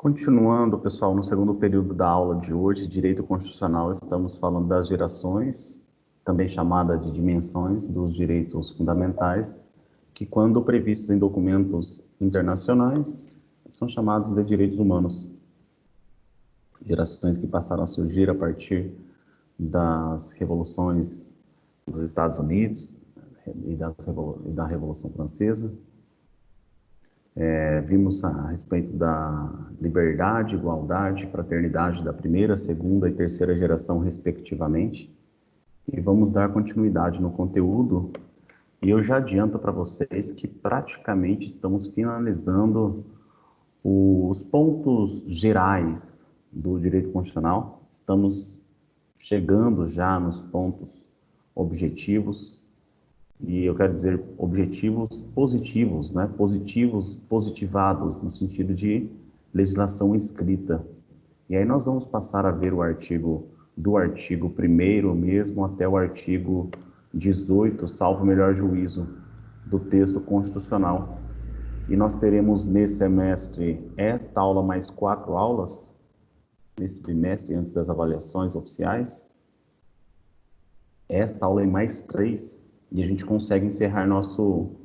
Continuando, pessoal, no segundo período da aula de hoje, Direito Constitucional, estamos falando das gerações, também chamada de dimensões dos direitos fundamentais, que, quando previstos em documentos internacionais, são chamados de direitos humanos. Gerações que passaram a surgir a partir das revoluções dos Estados Unidos e da Revolução Francesa. Vimos a respeito da liberdade, igualdade, fraternidade da primeira, segunda e terceira geração, respectivamente. E vamos dar continuidade no conteúdo. E eu já adianto para vocês que praticamente estamos finalizando os pontos gerais do direito constitucional. Estamos chegando já nos pontos objetivos. E eu quero dizer objetivos positivos, né? Positivos, positivados, no sentido de legislação escrita. E aí nós vamos passar a ver o artigo, do artigo 1º mesmo até o artigo 18, salvo o melhor juízo, do texto constitucional. E nós teremos nesse semestre esta aula mais 4 aulas, nesse trimestre, antes das avaliações oficiais. Esta aula é mais 3, e a gente consegue encerrar nosso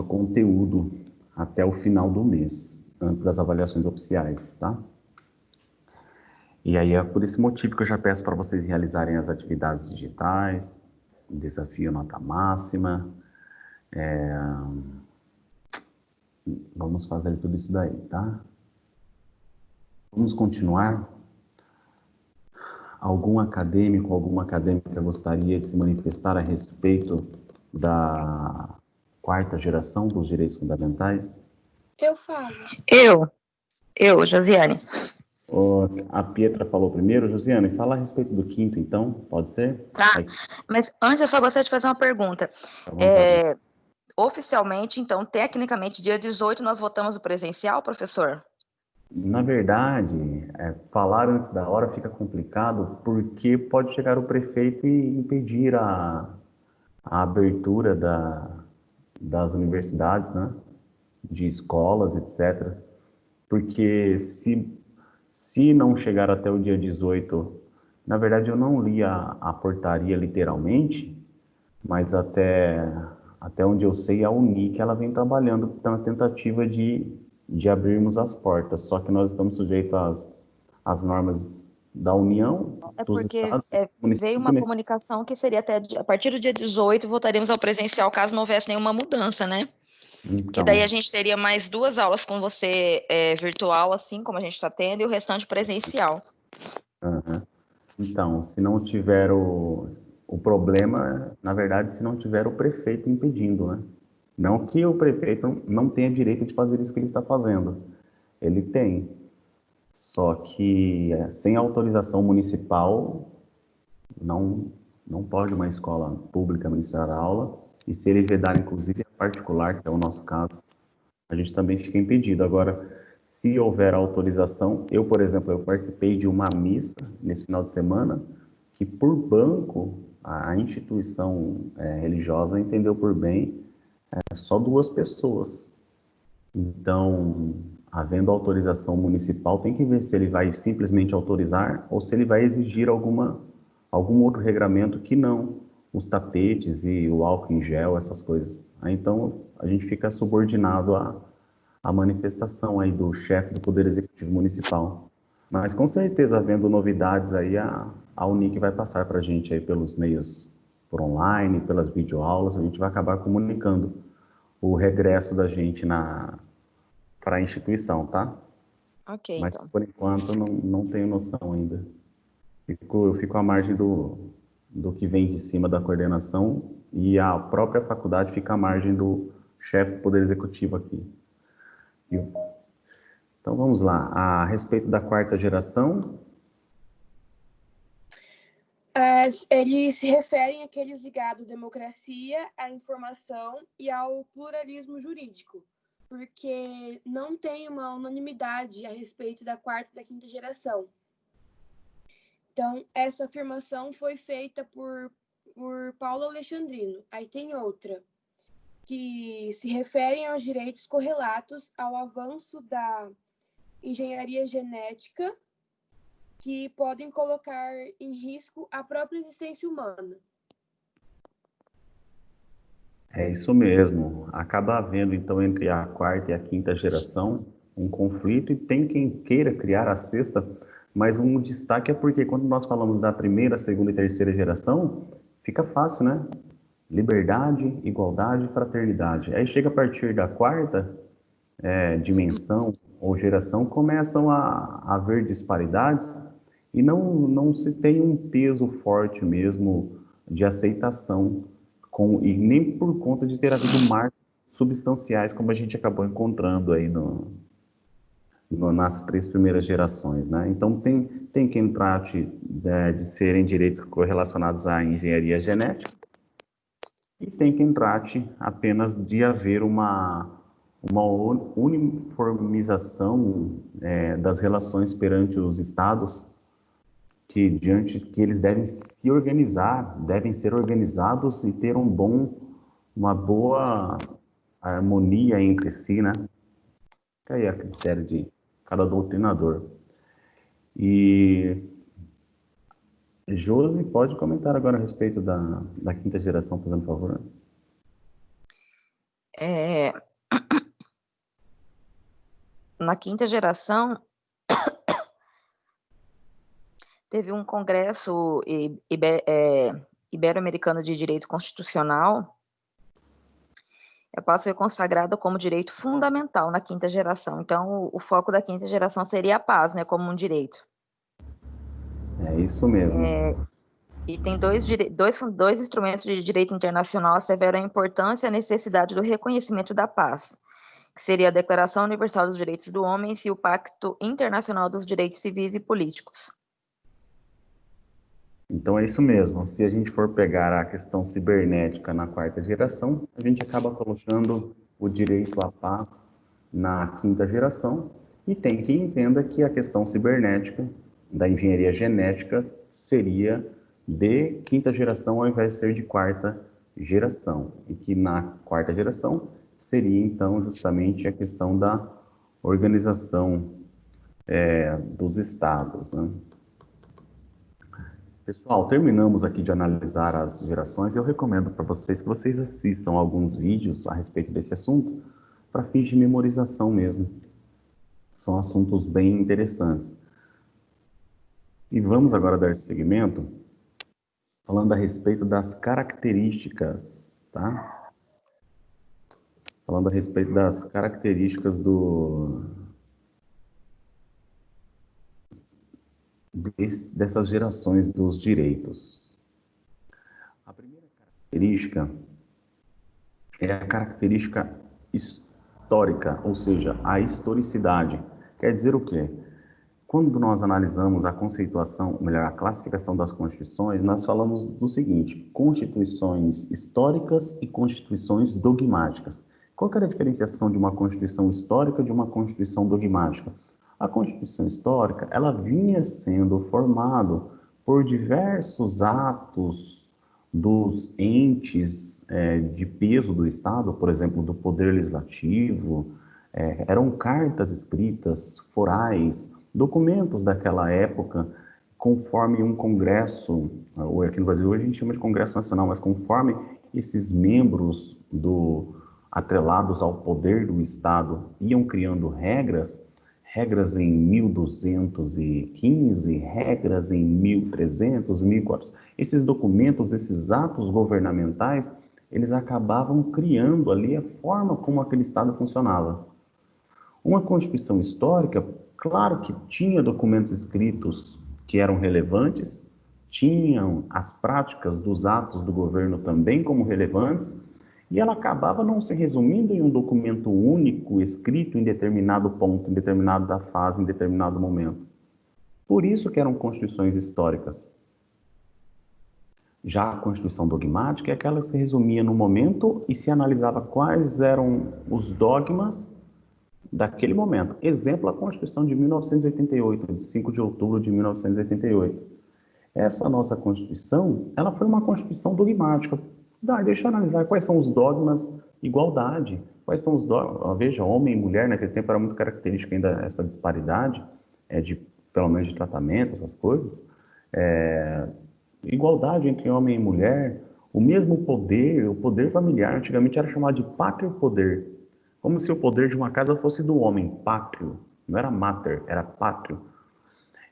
conteúdo até o final do mês, antes das avaliações oficiais, tá? E aí é por esse motivo que eu já peço para vocês realizarem as atividades digitais, desafio nota máxima, vamos fazer tudo isso daí, tá? Vamos continuar. Algum acadêmico, alguma acadêmica gostaria de se manifestar a respeito da 4ª geração dos direitos fundamentais? Eu falo. Eu, Josiane. A Pietra falou primeiro. Josiane, fala a respeito do 5º, então, pode ser? Tá, mas antes eu só gostaria de fazer uma pergunta. Oficialmente, então, tecnicamente, dia 18 nós votamos o presencial, professor? Na verdade, falar antes da hora fica complicado, porque pode chegar o prefeito e impedir a abertura das universidades, né? De escolas, etc. Porque se não chegar até o dia 18, na verdade eu não li a portaria literalmente, mas até onde eu sei, a UNIC ela vem trabalhando na tentativa de abrirmos as portas, só que nós estamos sujeitos às normas da União, dos Porque estados, veio uma comunicação que seria até a partir do dia 18 voltaremos ao presencial caso não houvesse nenhuma mudança, né? Então, que daí a gente teria mais 2 aulas com você virtual, assim como a gente está tendo, e o restante presencial. Então, se não tiver o problema, na verdade, se não tiver o prefeito impedindo, né? Não que o prefeito não tenha direito de fazer isso que ele está fazendo. Ele tem. Só que sem autorização municipal, não pode uma escola pública ministrar aula. E se ele vedar, inclusive, a particular, que é o nosso caso, a gente também fica impedido. Agora, se houver autorização, eu, por exemplo, eu participei de uma missa nesse final de semana, que por banco, a instituição religiosa entendeu por bem só 2 pessoas. Então, havendo autorização municipal, tem que ver se ele vai simplesmente autorizar ou se ele vai exigir algum outro regramento que não os tapetes e o álcool em gel, essas coisas. Aí, então, a gente fica subordinado à manifestação aí do chefe do Poder Executivo Municipal. Mas, com certeza, havendo novidades aí, a UNIC vai passar para a gente aí pelos meios por online, pelas videoaulas, a gente vai acabar comunicando o regresso da gente para a instituição, tá? Ok, Mas, então. por enquanto, não tenho noção ainda. Eu fico à margem do que vem de cima da coordenação e a própria faculdade fica à margem do chefe do Poder Executivo aqui. Então, vamos lá. A respeito da 4ª geração... Eles se referem àqueles ligados à democracia, à informação e ao pluralismo jurídico, porque não tem uma unanimidade a respeito da 4ª e da 5ª geração. Então, essa afirmação foi feita por Paulo Alexandrino. Aí tem outra, que se referem aos direitos correlatos ao avanço da engenharia genética, que podem colocar em risco a própria existência humana. É isso mesmo. Acaba havendo, então, entre a quarta e a quinta geração, um conflito, e tem quem queira criar a sexta, mas um destaque é porque quando nós falamos da primeira, segunda e terceira geração, fica fácil, né? Liberdade, igualdade e fraternidade. Aí chega a partir da quarta dimensão ou geração, começam a haver disparidades e não se tem um peso forte mesmo de aceitação, e nem por conta de ter havido marcos substanciais como a gente acabou encontrando aí nas três primeiras gerações, né? Então tem quem trate de serem direitos correlacionados à engenharia genética, e tem quem trate apenas de haver uma uniformização das relações perante os estados, que eles devem se organizar, devem ser organizados e ter uma boa harmonia entre si, né? Que aí é a critério de cada doutrinador. E Josi, pode comentar agora a respeito da quinta geração, fazendo favor? Na quinta geração, teve um congresso ibero-americano de direito constitucional, passou a ser consagrado como direito fundamental na quinta geração. Então, o foco da quinta geração seria a paz, né, como um direito. É isso mesmo. E tem dois instrumentos de direito internacional asseveram a importância e a necessidade do reconhecimento da paz, que seria a Declaração Universal dos Direitos do Homem e o Pacto Internacional dos Direitos Civis e Políticos. Então é isso mesmo. Se a gente for pegar a questão cibernética na quarta geração, a gente acaba colocando o direito à paz na quinta geração, e tem quem entenda que a questão cibernética da engenharia genética seria de quinta geração ao invés de ser de quarta geração, e que na quarta geração seria então justamente a questão da organização dos estados, né? Pessoal, terminamos aqui de analisar as gerações. Eu recomendo para vocês que vocês assistam alguns vídeos a respeito desse assunto, para fins de memorização mesmo. São assuntos bem interessantes. E vamos agora dar seguimento, falando a respeito das características, tá? Falando a respeito das características dessas gerações dos direitos. A primeira característica é a característica histórica, ou seja, a historicidade. Quer dizer o quê? Quando nós analisamos a conceituação, melhor, a classificação das constituições, nós falamos do seguinte: constituições históricas e constituições dogmáticas. Qual que era a diferenciação de uma constituição histórica de uma constituição dogmática? A Constituição histórica, ela vinha sendo formada por diversos atos dos entes de peso do Estado, por exemplo, do Poder Legislativo, eram cartas escritas, forais, documentos daquela época, conforme um congresso, ou aqui no Brasil hoje a gente chama de Congresso Nacional, mas conforme esses membros atrelados ao poder do Estado iam criando regras em 1215, regras em 1300, 1400. Esses documentos, esses atos governamentais, eles acabavam criando ali a forma como aquele Estado funcionava. Uma Constituição histórica, claro que tinha documentos escritos que eram relevantes, tinham as práticas dos atos do governo também como relevantes, e ela acabava não se resumindo em um documento único, escrito em determinado ponto, em determinada fase, em determinado momento. Por isso que eram constituições históricas. Já a Constituição dogmática é aquela que se resumia no momento e se analisava quais eram os dogmas daquele momento. Exemplo, a Constituição de 1988, de 5 de outubro de 1988. Essa nossa Constituição, ela foi uma Constituição dogmática. Deixa eu analisar quais são os dogmas Igualdade. Quais são os dois? Veja, homem e mulher, naquele tempo era muito característica ainda essa disparidade, pelo menos de tratamento, essas coisas. Igualdade entre homem e mulher, o mesmo poder, o poder familiar, antigamente era chamado de pátrio poder, como se o poder de uma casa fosse do homem, pátrio, não era mater, era pátrio.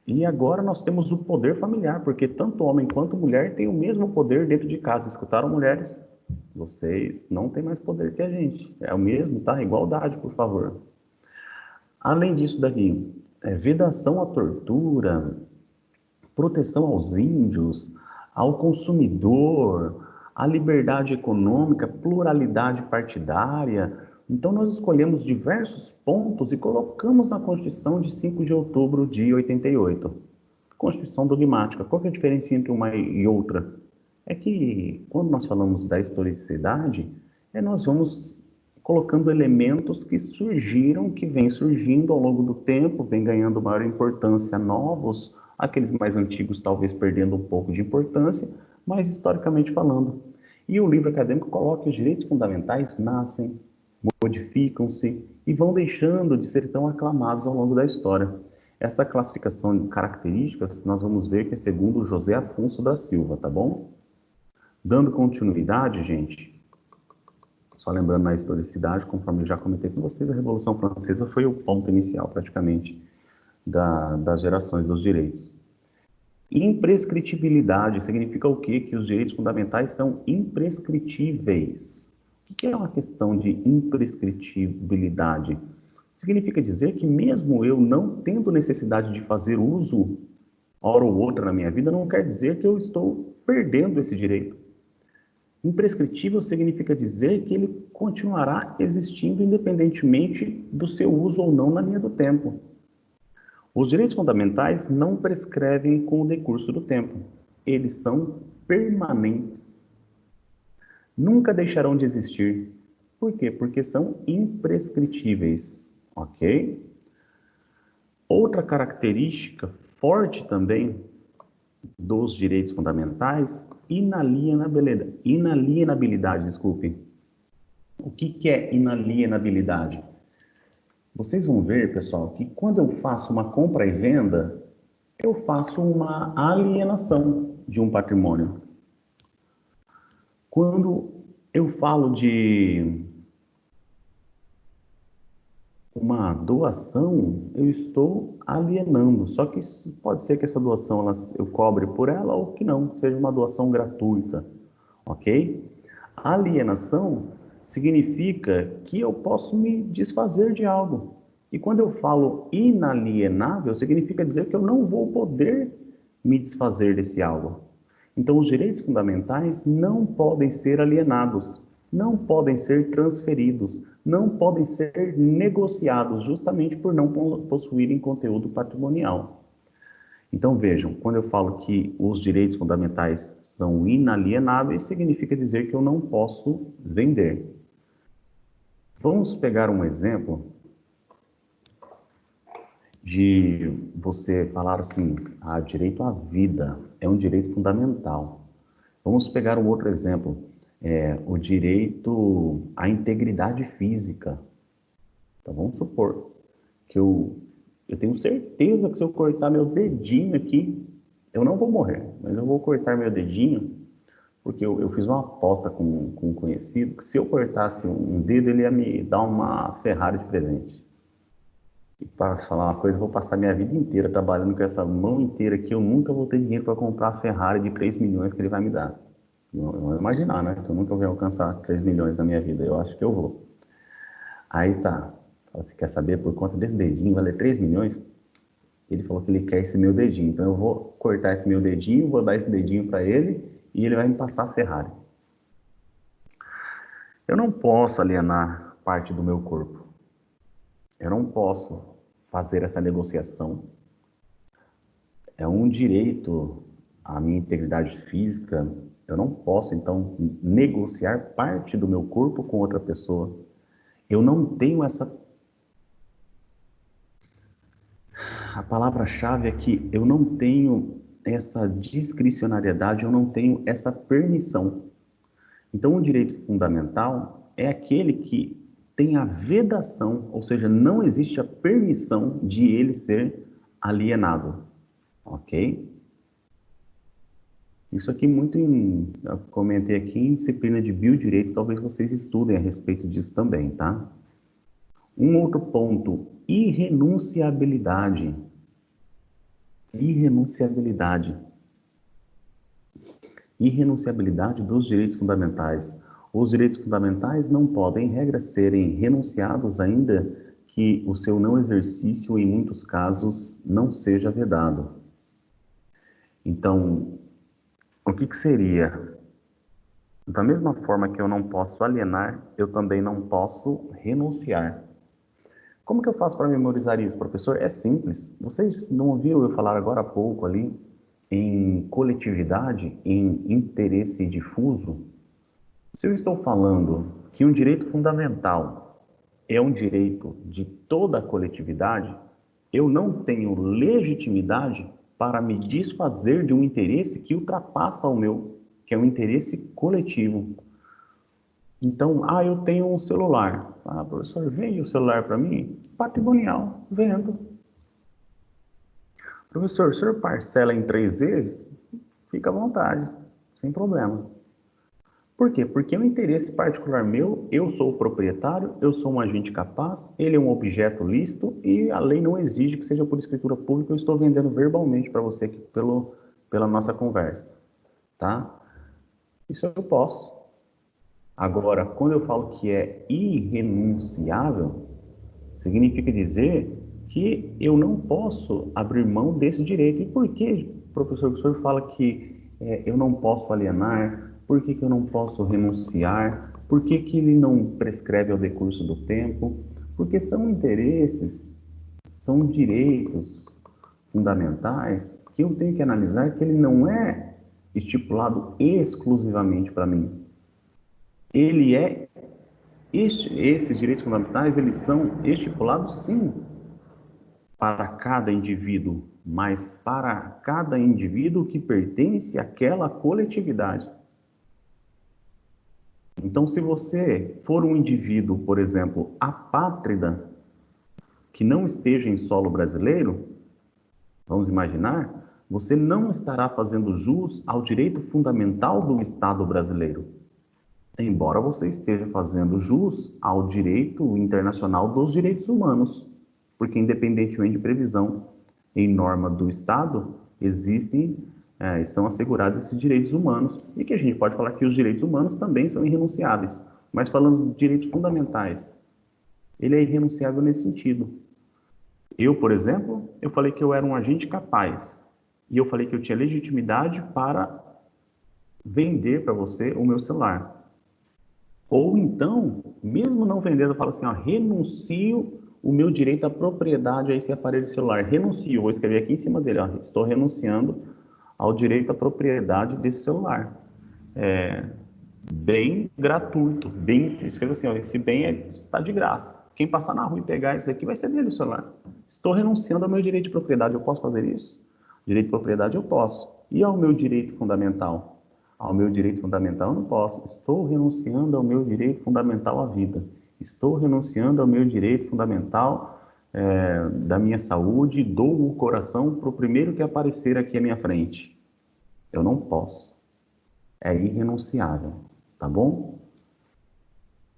E agora nós temos o poder familiar, porque tanto homem quanto mulher têm o mesmo poder dentro de casa. Escutaram, mulheres? Vocês não têm mais poder que a gente. É o mesmo, tá? Igualdade, por favor. Além disso daqui, vedação à tortura, proteção aos índios, ao consumidor, à liberdade econômica, pluralidade partidária. Então, nós escolhemos diversos pontos e colocamos na Constituição de 5 de outubro de 88. Constituição dogmática. Qual que é a diferença entre uma e outra? É que, quando nós falamos da historicidade, nós vamos colocando elementos que surgiram, que vêm surgindo ao longo do tempo, vêm ganhando maior importância, novos, aqueles mais antigos talvez perdendo um pouco de importância, mas historicamente falando. E o livro acadêmico coloca que os direitos fundamentais nascem, modificam-se e vão deixando de ser tão aclamados ao longo da história. Essa classificação de características, nós vamos ver que é segundo José Afonso da Silva, tá bom? Dando continuidade, gente, só lembrando na historicidade, conforme eu já comentei com vocês, a Revolução Francesa foi o ponto inicial, praticamente, das gerações dos direitos. Imprescritibilidade significa o quê? Que os direitos fundamentais são imprescritíveis. O que é uma questão de imprescritibilidade? Significa dizer que mesmo eu não tendo necessidade de fazer uso, hora ou outra na minha vida, não quer dizer que eu estou perdendo esse direito. Imprescritível significa dizer que ele continuará existindo independentemente do seu uso ou não na linha do tempo. Os direitos fundamentais não prescrevem com o decurso do tempo. Eles são permanentes. Nunca deixarão de existir. Por quê? Porque são imprescritíveis, ok? Outra característica forte também dos direitos fundamentais, inalienabilidade, desculpe. O que é inalienabilidade? Vocês vão ver, pessoal, que quando eu faço uma compra e venda, eu faço uma alienação de um patrimônio. Quando eu falo de uma doação, eu estou alienando. Só que pode ser que essa doação eu cobre por ela ou que não, seja uma doação gratuita, ok? Alienação significa que eu posso me desfazer de algo. E quando eu falo inalienável, significa dizer que eu não vou poder me desfazer desse algo. Então, os direitos fundamentais não podem ser alienados, não podem ser transferidos, não podem ser negociados, justamente por não possuírem conteúdo patrimonial. Então, vejam, quando eu falo que os direitos fundamentais são inalienáveis, significa dizer que eu não posso vender. Vamos pegar um exemplo de você falar assim, direito à vida é um direito fundamental. Vamos pegar um outro exemplo, o direito à integridade física. Então, vamos supor que eu tenho certeza que se eu cortar meu dedinho aqui, eu não vou morrer, mas eu vou cortar meu dedinho, porque eu fiz uma aposta com um conhecido, que se eu cortasse um dedo, ele ia me dar uma Ferrari de presente. E para falar uma coisa, eu vou passar minha vida inteira trabalhando com essa mão inteira aqui, eu nunca vou ter dinheiro para comprar a Ferrari de 3 milhões que ele vai me dar. Não vou imaginar, né? Que eu nunca vou alcançar 3 milhões na minha vida, eu acho que eu vou. Aí tá, você quer saber, por conta desse dedinho, valer 3 milhões? Ele falou que ele quer esse meu dedinho, então eu vou cortar esse meu dedinho, vou dar esse dedinho para ele e ele vai me passar a Ferrari. Eu não posso alienar parte do meu corpo. Eu não posso fazer essa negociação. É um direito à minha integridade física. Eu não posso, então, negociar parte do meu corpo com outra pessoa. Eu não tenho essa... A palavra-chave é que eu não tenho essa discricionariedade, eu não tenho essa permissão. Então, o direito fundamental, é aquele que tem a vedação, ou seja, não existe a permissão de ele ser alienado, ok? Isso aqui eu comentei aqui em disciplina de biodireito, talvez vocês estudem a respeito disso também, tá? Um outro ponto, irrenunciabilidade. Irrenunciabilidade. Irrenunciabilidade dos direitos fundamentais. Os direitos fundamentais não podem, em regra, serem renunciados ainda que o seu não exercício, em muitos casos, não seja vedado. Então, o que seria? Da mesma forma que eu não posso alienar, eu também não posso renunciar. Como que eu faço para memorizar isso, professor? É simples. Vocês não ouviram eu falar agora há pouco ali em coletividade, em interesse difuso? Se eu estou falando que um direito fundamental é um direito de toda a coletividade, eu não tenho legitimidade para me desfazer de um interesse que ultrapassa o meu, que é um interesse coletivo. Então, eu tenho um celular. Professor, vende o celular para mim? Patrimonial, vendo. Professor, o senhor parcela em 3 vezes? Fica à vontade, sem problema. Por quê? Porque é um interesse particular meu, eu sou o proprietário, eu sou um agente capaz, ele é um objeto lícito e a lei não exige que seja por escritura pública, eu estou vendendo verbalmente para você aqui pela nossa conversa, tá? Isso eu posso. Agora, quando eu falo que é irrenunciável, significa dizer que eu não posso abrir mão desse direito. E por que, professor, o senhor fala que eu não posso alienar? Por que eu não posso renunciar? Por que ele não prescreve ao decurso do tempo? Porque são interesses, são direitos fundamentais que eu tenho que analisar que ele não é estipulado exclusivamente para mim. Ele é, esses direitos fundamentais, eles são estipulados sim para cada indivíduo, mas para cada indivíduo que pertence àquela coletividade. Então, se você for um indivíduo, por exemplo, apátrida, que não esteja em solo brasileiro, vamos imaginar, você não estará fazendo jus ao direito fundamental do Estado brasileiro, embora você esteja fazendo jus ao direito internacional dos direitos humanos, porque independentemente de previsão em norma do Estado, estão assegurados esses direitos humanos, e que a gente pode falar que os direitos humanos também são irrenunciáveis, mas falando de direitos fundamentais, ele é irrenunciável nesse sentido. Eu, por exemplo, eu falei que eu era um agente capaz, e eu falei que eu tinha legitimidade para vender para você o meu celular. Ou então, mesmo não vendendo, eu falo assim, renuncio o meu direito à propriedade a esse aparelho celular. Renuncio, vou escrever aqui em cima dele, estou renunciando ao direito à propriedade desse celular. Bem gratuito, escreva assim, esse bem está de graça. Quem passar na rua e pegar isso daqui vai ser dele o celular. Estou renunciando ao meu direito de propriedade, eu posso fazer isso? Direito de propriedade eu posso. E ao meu direito fundamental? Ao meu direito fundamental eu não posso. Estou renunciando ao meu direito fundamental à vida. Estou renunciando ao meu direito fundamental da minha saúde, dou o coração para o primeiro que aparecer aqui à minha frente. Eu não posso. É irrenunciável, tá bom?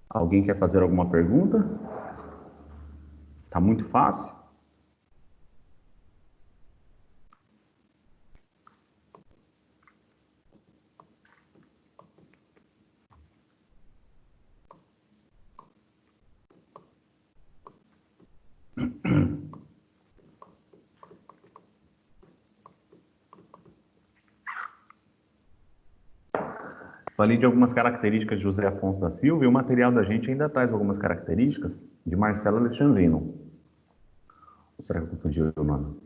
Alguém quer fazer alguma pergunta? Tá muito fácil? Falei de algumas características de José Afonso da Silva e o material da gente ainda traz algumas características de Marcelo Alexandrino. Ou será que eu confundi o nome?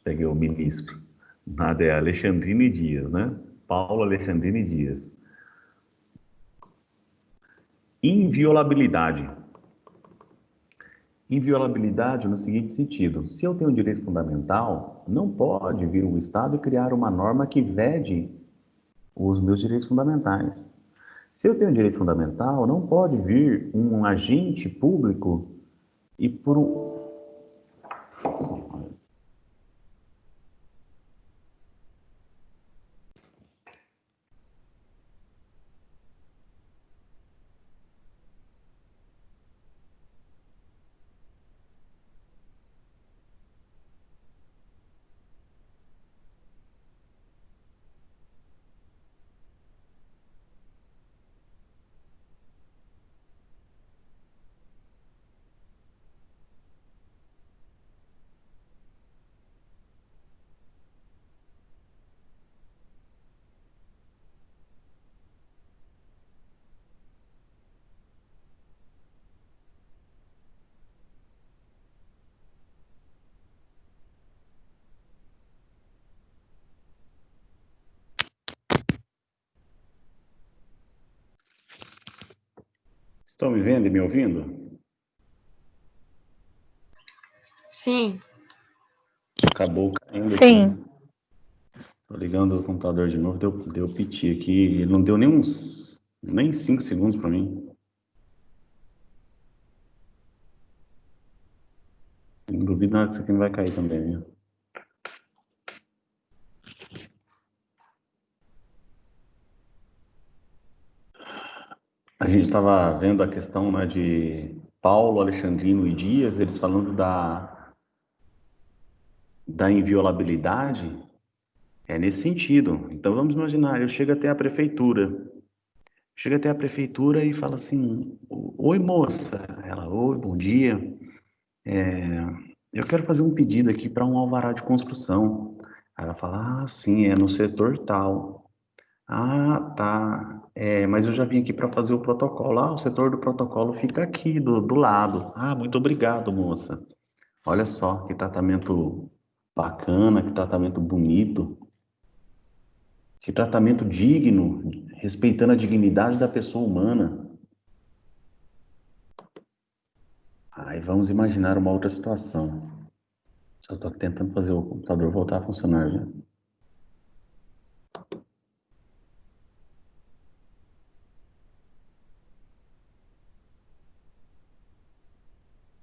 Peguei o ministro. Nada, é Alexandrino e Dias, né? Paulo Alexandrino e Dias. Inviolabilidade. Inviolabilidade no seguinte sentido: se eu tenho um direito fundamental, não pode vir o Estado e criar uma norma que vede os meus direitos fundamentais. Se eu tenho direito fundamental, não pode vir um agente público e por um... Estão me vendo e me ouvindo? Sim. Acabou caindo aqui. Sim. Tô ligando o computador de novo, deu piti aqui. Ele não deu nem 5 segundos para mim. Não duvido nada que isso aqui não vai cair também, viu? A gente estava vendo a questão, né, de Paulo, Alexandrino e Dias, eles falando da inviolabilidade, é nesse sentido. Então vamos imaginar, eu chego até a prefeitura. Chega até a prefeitura e fala assim: oi moça. Ela: oi, bom dia. Eu quero fazer um pedido aqui para um alvará de construção. Aí ela fala: ah, sim, é no setor tal. Ah, tá. Mas eu já vim aqui para fazer o protocolo. Ah, o setor do protocolo fica aqui do lado. Ah, muito obrigado, moça. Olha só que tratamento bacana, que tratamento bonito, que tratamento digno, respeitando a dignidade da pessoa humana. Aí vamos imaginar uma outra situação. Só estou tentando fazer o computador voltar a funcionar já.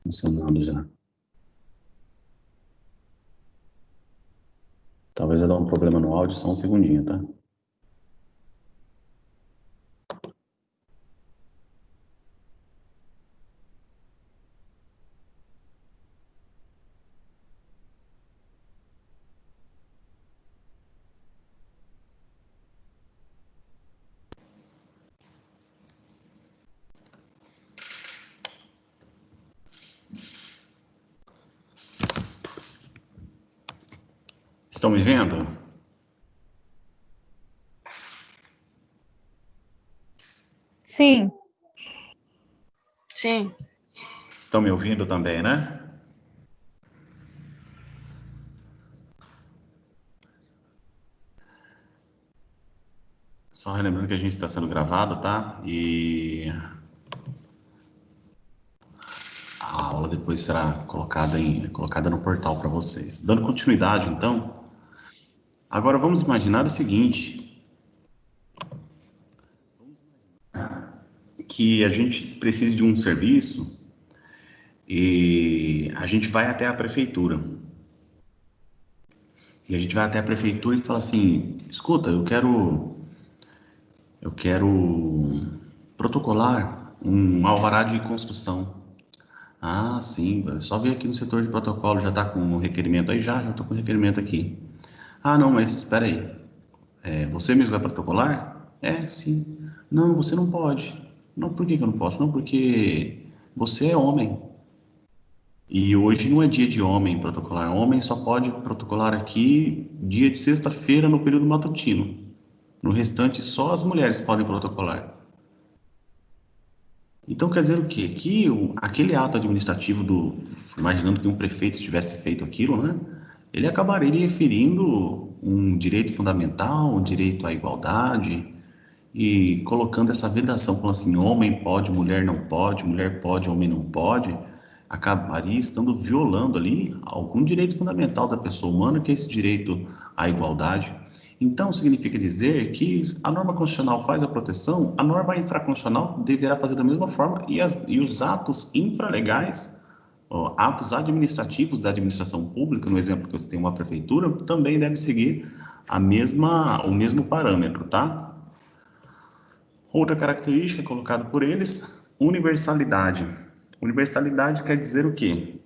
Funcionando já. Talvez eu dê um problema no áudio, só um segundinho, tá? Estão me vendo? Sim. Sim. Estão me ouvindo também, né? Só relembrando que a gente está sendo gravado, tá? E a aula depois será colocada no portal para vocês. Dando continuidade, então, agora vamos imaginar o seguinte, que a gente precisa de um serviço e a gente vai até a prefeitura. E a gente vai até a prefeitura e fala assim: escuta, eu quero protocolar um alvará de construção. Ah, sim, só ver aqui no setor de protocolo, já está com o requerimento aí? Já estou com o requerimento aqui. Ah, não, mas espera aí, você mesmo vai protocolar? É, sim. Não, você não pode. Não, por que que eu não posso? Não, porque você é homem. E hoje não é dia de homem protocolar. Homem só pode protocolar aqui dia de sexta-feira no período matutino. No restante, só as mulheres podem protocolar. Então quer dizer o quê? Que aquele ato administrativo imaginando que um prefeito tivesse feito aquilo, né? Ele acabaria ferindo um direito fundamental, um direito à igualdade, e colocando essa vedação, falando assim, homem pode, mulher pode, homem não pode, acabaria estando violando ali algum direito fundamental da pessoa humana, que é esse direito à igualdade. Então, significa dizer que a norma constitucional faz a proteção, a norma infraconstitucional deverá fazer da mesma forma e os atos infralegais, atos administrativos da administração pública, no exemplo que eu citei, uma prefeitura, também deve seguir o mesmo parâmetro, tá? Outra característica colocada por eles, universalidade. Universalidade quer dizer o quê?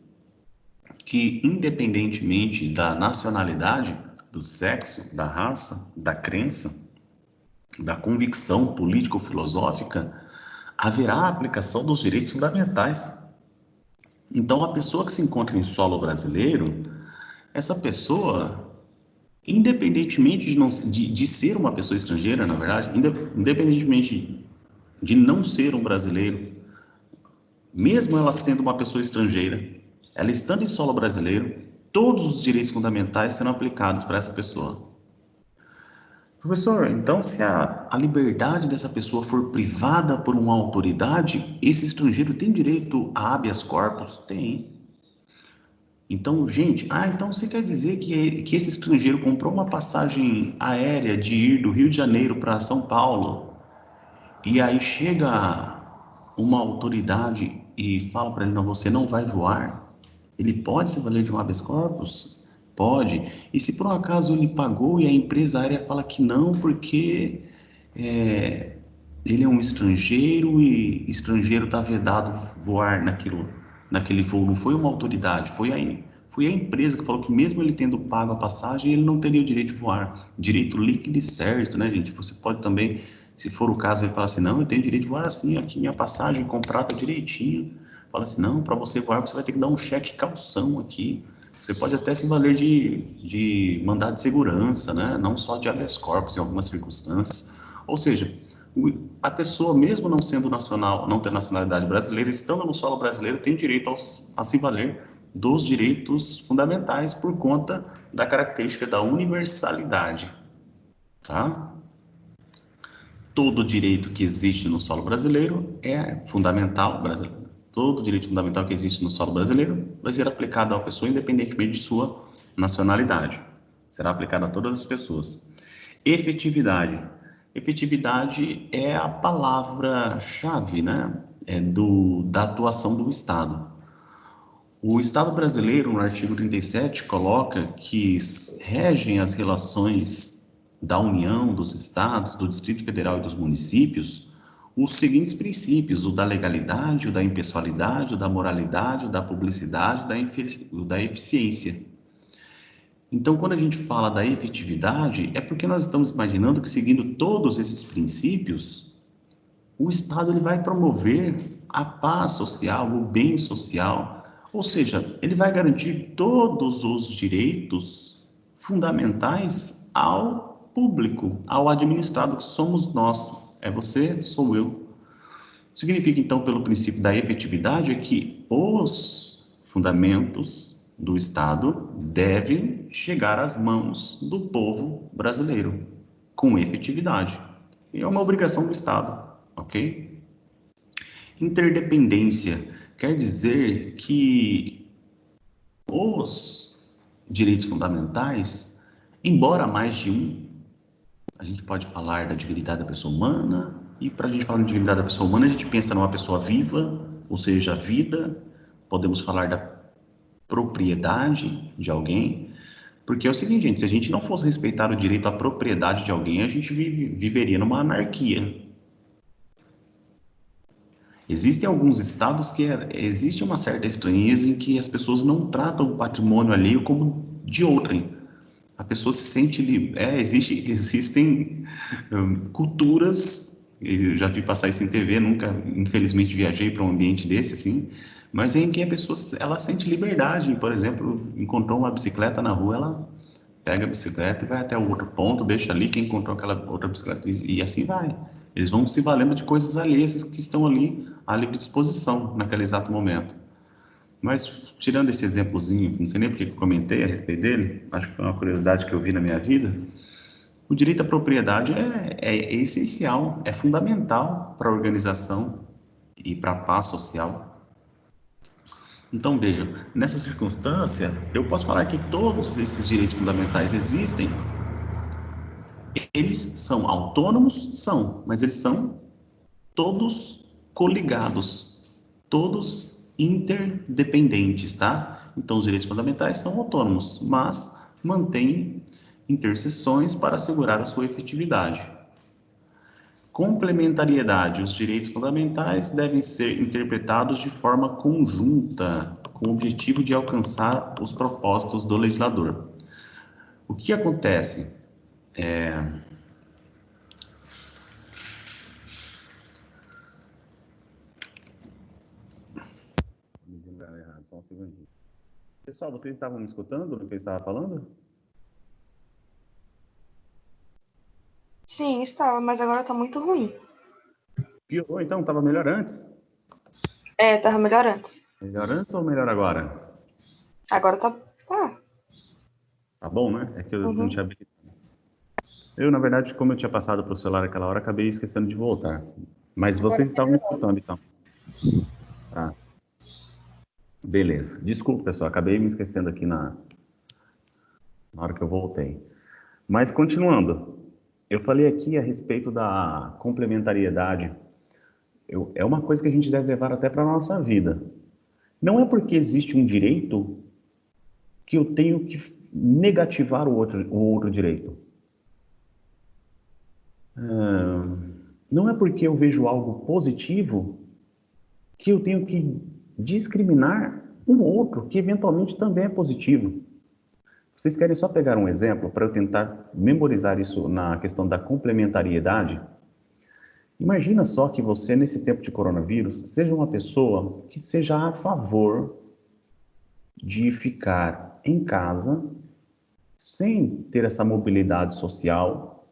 Que independentemente da nacionalidade, do sexo, da raça, da crença, da convicção político-filosófica, haverá a aplicação dos direitos fundamentais. Então, a pessoa que se encontra em solo brasileiro, essa pessoa, independentemente de ser uma pessoa estrangeira, na verdade, independentemente de não ser um brasileiro, mesmo ela sendo uma pessoa estrangeira, ela estando em solo brasileiro, todos os direitos fundamentais serão aplicados para essa pessoa. Professor, então se a liberdade dessa pessoa for privada por uma autoridade, esse estrangeiro tem direito a habeas corpus? Tem. Então, gente, então você quer dizer que esse estrangeiro comprou uma passagem aérea de ir do Rio de Janeiro para São Paulo, e aí chega uma autoridade e fala para ele, não, você não vai voar? Ele pode se valer de um habeas corpus? Pode. E se por um acaso ele pagou e a empresa aérea fala que não, porque ele é um estrangeiro e estrangeiro está vedado voar naquele voo, não foi uma autoridade, foi a empresa que falou que mesmo ele tendo pago a passagem, ele não teria o direito de voar. Direito líquido e certo, né, gente? Você pode também, se for o caso, ele fala assim, não, eu tenho direito de voar assim, aqui minha passagem comprada direitinho. Fala assim, não, para você voar, você vai ter que dar um cheque calção aqui. Você pode até se valer de mandado de segurança, né? Não só de habeas corpus em algumas circunstâncias. Ou seja, a pessoa, mesmo não sendo nacional, não ter nacionalidade brasileira, estando no solo brasileiro, tem direito a se valer dos direitos fundamentais por conta da característica da universalidade, tá? Todo direito que existe no solo brasileiro é fundamental brasileiro. Todo direito fundamental que existe no solo brasileiro vai ser aplicado a uma pessoa independentemente de sua nacionalidade. Será aplicado a todas as pessoas. Efetividade. Efetividade é a palavra-chave, né? Da atuação do Estado. O Estado brasileiro, no artigo 37, coloca que regem as relações da União, dos Estados, do Distrito Federal e dos municípios os seguintes princípios: o da legalidade, o da impessoalidade, o da moralidade, o da publicidade, o da eficiência. Então, quando a gente fala da efetividade, é porque nós estamos imaginando que, seguindo todos esses princípios, o Estado ele vai promover a paz social, o bem social, ou seja, ele vai garantir todos os direitos fundamentais ao público, ao administrado, que somos nós. É você, sou eu. Significa, então, pelo princípio da efetividade, é que os fundamentos do Estado devem chegar às mãos do povo brasileiro, com efetividade. E é uma obrigação do Estado, ok? Interdependência quer dizer que os direitos fundamentais, embora mais de um, a gente pode falar da dignidade da pessoa humana, e para a gente falar da dignidade da pessoa humana, a gente pensa numa pessoa viva, ou seja, a vida. Podemos falar da propriedade de alguém, porque é o seguinte, gente, se a gente não fosse respeitar o direito à propriedade de alguém, a gente viveria numa anarquia. Existem alguns estados que existe uma certa estranheza em que as pessoas não tratam o patrimônio alheio como de outrem. A pessoa se sente livre. Existem culturas, eu já vi passar isso em TV, nunca, infelizmente, viajei para um ambiente desse, assim, mas em que a pessoa ela sente liberdade. Por exemplo, encontrou uma bicicleta na rua, ela pega a bicicleta e vai até o outro ponto, deixa ali quem encontrou aquela outra bicicleta e assim vai. Eles vão se valendo de coisas alheias que estão ali à livre disposição naquele exato momento. Mas, tirando esse exemplozinho, não sei nem porque eu comentei a respeito dele, acho que foi uma curiosidade que eu vi na minha vida, o direito à propriedade é essencial, é fundamental para a organização e para a paz social. Então, vejam, nessa circunstância, eu posso falar que todos esses direitos fundamentais existem Eles são autônomos? São, mas eles são todos coligados, todos interdependentes, tá? Então, os direitos fundamentais são autônomos, mas mantêm interseções para assegurar a sua efetividade. Complementariedade. Os direitos fundamentais devem ser interpretados de forma conjunta, com o objetivo de alcançar os propósitos do legislador. O que acontece? Só um segundinho. Pessoal, vocês estavam me escutando no que eu estava falando? Sim, estava, mas agora tá muito ruim. Piorou, então? Estava melhor antes? Tava melhor antes. Melhor antes ou melhor agora? Agora tá. Tá bom, né? É que eu não tinha habilitado. Eu, na verdade, como eu tinha passado para o celular aquela hora, acabei esquecendo de voltar. Mas vocês estavam me escutando, então. Tá. Beleza. Desculpa, pessoal. Acabei me esquecendo aqui na hora que eu voltei. Mas, continuando. Eu falei aqui a respeito da complementariedade. É uma coisa que a gente deve levar até para a nossa vida. Não é porque existe um direito que eu tenho que negativar o outro direito. Não é porque eu vejo algo positivo que eu tenho que discriminar um outro que eventualmente também é positivo. Vocês querem só pegar um exemplo para eu tentar memorizar isso na questão da complementariedade? Imagina só que você, nesse tempo de coronavírus, seja uma pessoa que seja a favor de ficar em casa sem ter essa mobilidade social,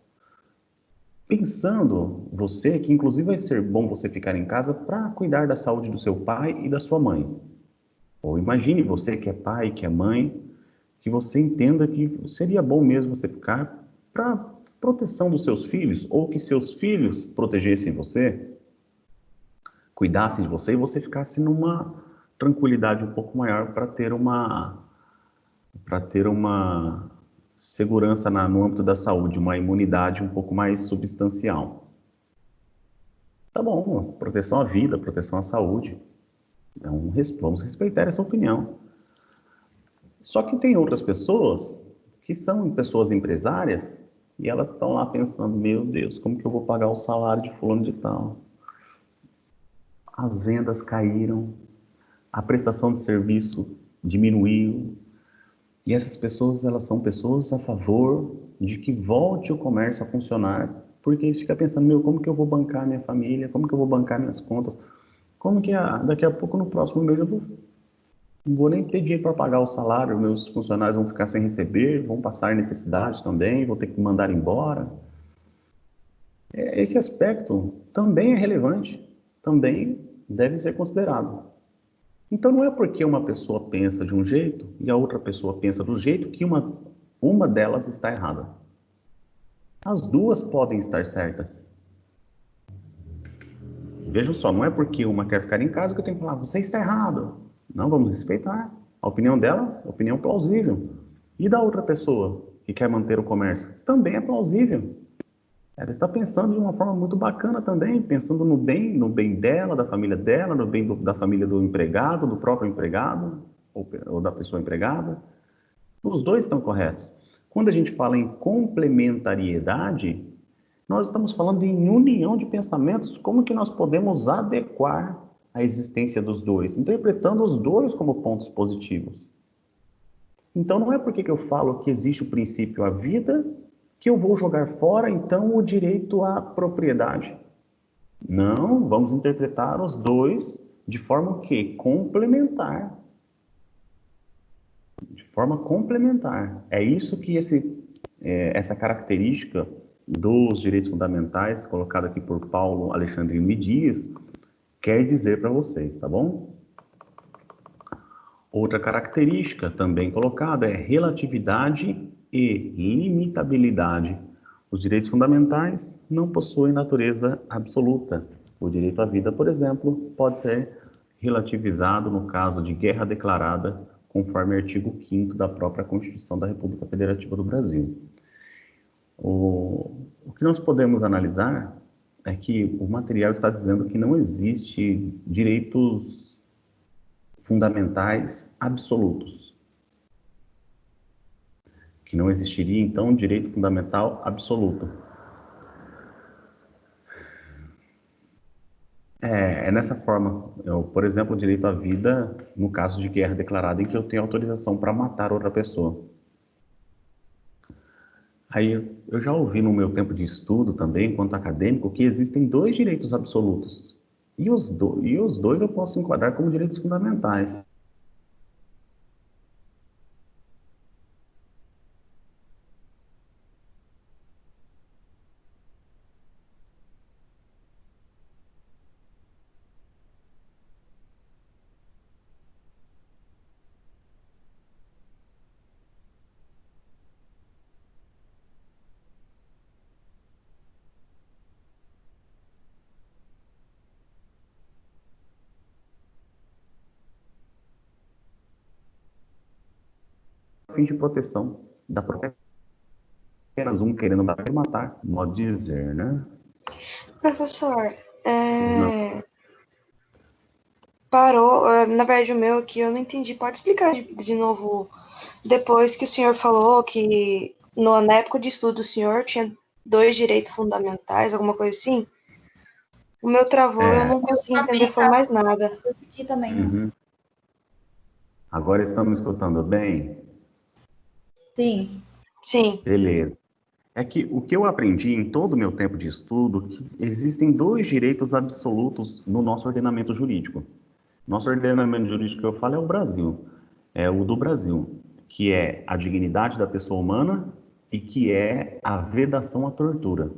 pensando você que inclusive vai ser bom você ficar em casa para cuidar da saúde do seu pai e da sua mãe. Ou imagine você que é pai, que é mãe, que você entenda que seria bom mesmo você ficar para proteção dos seus filhos, ou que seus filhos protegessem você, cuidassem de você e você ficasse numa tranquilidade um pouco maior para ter uma segurança no âmbito da saúde, uma imunidade um pouco mais substancial. Tá bom, proteção à vida, proteção à saúde. Vamos respeitar essa opinião. Só que tem outras pessoas que são pessoas empresárias e elas estão lá pensando, meu Deus, como que eu vou pagar o salário de fulano de tal? As vendas caíram, a prestação de serviço diminuiu, e essas pessoas, elas são pessoas a favor de que volte o comércio a funcionar, porque eles ficam pensando, meu, como que eu vou bancar minha família, como que eu vou bancar minhas contas, como que daqui a pouco, no próximo mês, não vou nem ter dinheiro para pagar o salário, meus funcionários vão ficar sem receber, vão passar necessidade também, vou ter que mandar embora. Esse aspecto também é relevante, também deve ser considerado. Então não é porque uma pessoa pensa de um jeito e a outra pessoa pensa do jeito que uma delas está errada. As duas podem estar certas. Vejam só, não é porque uma quer ficar em casa que eu tenho que falar, você está errado. Não, vamos respeitar. A opinião dela é opinião plausível. E da outra pessoa que quer manter o comércio? Também é plausível. Ela está pensando de uma forma muito bacana também, pensando no bem dela, da família dela, no bem da família do empregado, do próprio empregado, ou da pessoa empregada. Os dois estão corretos. Quando a gente fala em complementariedade, nós estamos falando em união de pensamentos, como que nós podemos adequar a existência dos dois, interpretando os dois como pontos positivos. Então não é porque que eu falo que existe o princípio à vida que eu vou jogar fora, então, o direito à propriedade. Não, vamos interpretar os dois de forma que complementar. De forma complementar. É isso que essa característica dos direitos fundamentais, colocada aqui por Paulo Alexandrino e Dias, quer dizer para vocês, tá bom? Outra característica também colocada é relatividade e limitabilidade. Os direitos fundamentais não possuem natureza absoluta. O direito à vida, por exemplo, pode ser relativizado no caso de guerra declarada, conforme o artigo 5º da própria Constituição da República Federativa do Brasil. O que nós podemos analisar é que o material está dizendo que não existe direitos fundamentais absolutos. Que não existiria, então, um direito fundamental absoluto. É nessa forma. Por exemplo, o direito à vida, no caso de guerra declarada, em que eu tenho autorização para matar outra pessoa. Aí eu já ouvi no meu tempo de estudo também, enquanto acadêmico, que existem dois direitos absolutos. E os dois eu posso enquadrar como direitos fundamentais. Fins de proteção da própria, apenas um querendo matar, modo de dizer, né? Professor, Não. parou, na verdade o meu aqui eu não entendi, pode explicar de novo, depois que o senhor falou que na época de estudo o senhor tinha dois direitos fundamentais, alguma coisa assim? O meu travou, eu não consegui entender, foi mais nada. Esse aqui também. Uhum. Agora estamos escutando bem? Sim. Sim. Beleza. É que o que eu aprendi em todo o meu tempo de estudo, que existem dois direitos absolutos no nosso ordenamento jurídico. Nosso ordenamento jurídico que eu falo é o Brasil, é o do Brasil, que é a dignidade da pessoa humana e que é a vedação à tortura.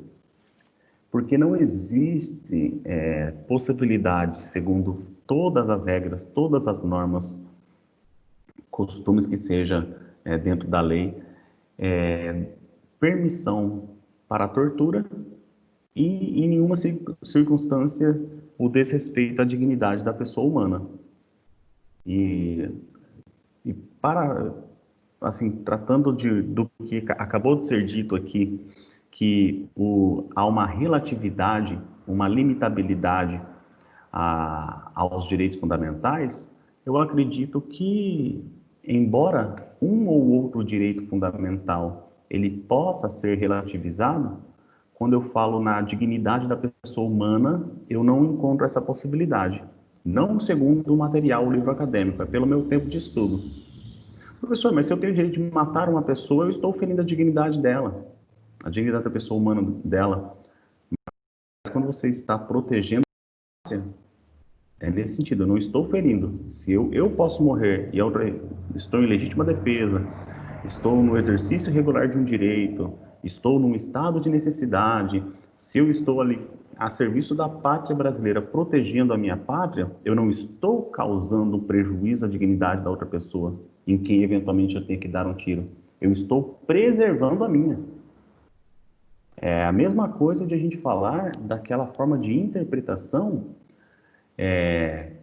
Porque não existe possibilidade, segundo todas as regras, todas as normas, costumes que seja dentro da lei, permissão para a tortura e em nenhuma circunstância o desrespeito à dignidade da pessoa humana. E para, assim, tratando do que acabou de ser dito aqui, que há uma relatividade, uma limitabilidade aos direitos fundamentais, eu acredito que, embora um ou outro direito fundamental ele possa ser relativizado, quando eu falo na dignidade da pessoa humana, eu não encontro essa possibilidade. Não segundo o material, o livro acadêmico, é pelo meu tempo de estudo. Professor, mas se eu tenho o direito de matar uma pessoa, eu estou ferindo a dignidade dela, a dignidade da pessoa humana dela. Mas quando você está protegendo, é nesse sentido, eu não estou ferindo. Se eu posso morrer e estou em legítima defesa, estou no exercício regular de um direito, estou num estado de necessidade, se eu estou ali a serviço da pátria brasileira, protegendo a minha pátria, eu não estou causando prejuízo à dignidade da outra pessoa, em quem eventualmente eu tenho que dar um tiro. Eu estou preservando a minha. É a mesma coisa de a gente falar daquela forma de interpretação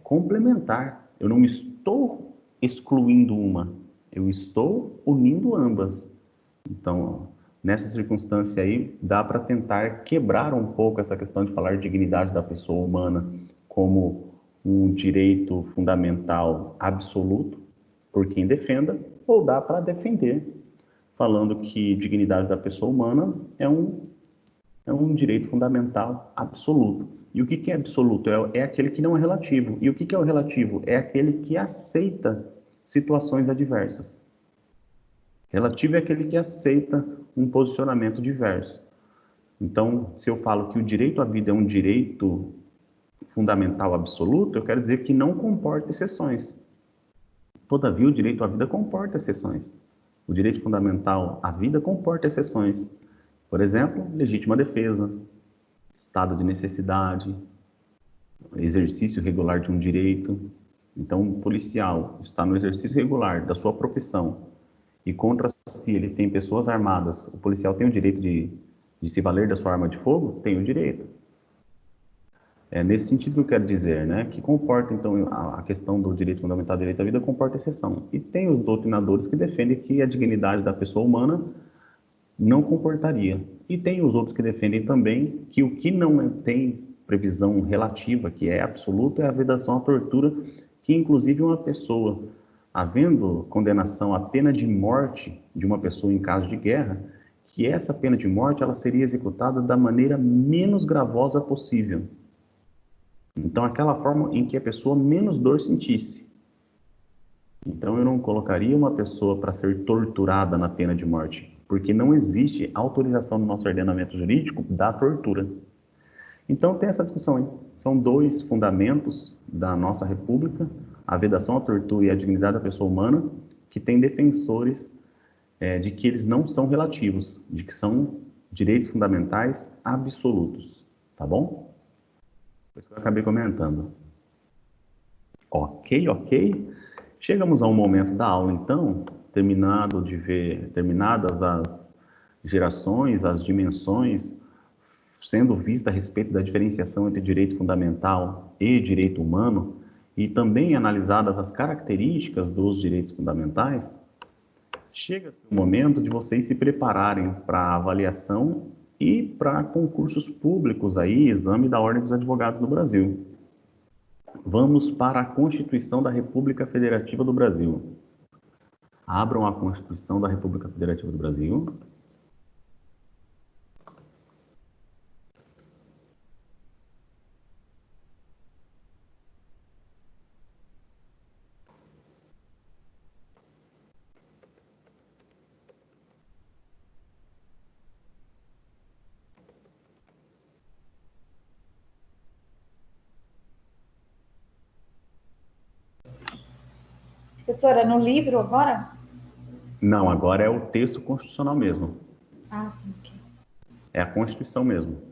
complementar. Eu não estou excluindo uma, eu estou unindo ambas. Então, nessa circunstância aí, dá para tentar quebrar um pouco essa questão de falar de dignidade da pessoa humana como um direito fundamental absoluto por quem defenda, ou dá para defender, falando que dignidade da pessoa humana é um direito fundamental absoluto. E o que é absoluto? É aquele que não é relativo. E o que é o relativo? É aquele que aceita situações adversas. Relativo é aquele que aceita um posicionamento diverso. Então, se eu falo que o direito à vida é um direito fundamental absoluto, eu quero dizer que não comporta exceções. Todavia, o direito à vida comporta exceções. O direito fundamental à vida comporta exceções. Por exemplo, legítima defesa, estado de necessidade, exercício regular de um direito. Então, o policial está no exercício regular da sua profissão e contra si ele tem pessoas armadas, o policial tem o direito de se valer da sua arma de fogo? Tem o direito. É nesse sentido que eu quero dizer, né? Que comporta, então, a questão do direito fundamental, direito à vida, comporta exceção. E tem os doutrinadores que defendem que a dignidade da pessoa humana não comportaria. E tem os outros que defendem também que o que não tem previsão relativa, que é absoluta, é a vedação à tortura, que inclusive uma pessoa, havendo condenação à pena de morte de uma pessoa em caso de guerra, que essa pena de morte ela seria executada da maneira menos gravosa possível. Então, aquela forma em que a pessoa menos dor sentisse. Então, eu não colocaria uma pessoa para ser torturada na pena de morte, porque não existe autorização no nosso ordenamento jurídico da tortura. Então, tem essa discussão aí. São dois fundamentos da nossa República, a vedação à tortura e a dignidade da pessoa humana, que tem defensores de que eles não são relativos, de que são direitos fundamentais absolutos. Tá bom? Por isso que eu acabei comentando. Ok. Chegamos a um momento da aula, então, terminadas as gerações, as dimensões, sendo vista a respeito da diferenciação entre direito fundamental e direito humano, e também analisadas as características dos direitos fundamentais, chega-se o momento de vocês se prepararem para a avaliação e para concursos públicos aí, exame da Ordem dos Advogados do Brasil. Vamos para a Constituição da República Federativa do Brasil. Abram a Constituição da República Federativa do Brasil. Professora, no livro agora? Não, agora é o texto constitucional mesmo. Ah, sim. Ok. É a Constituição mesmo.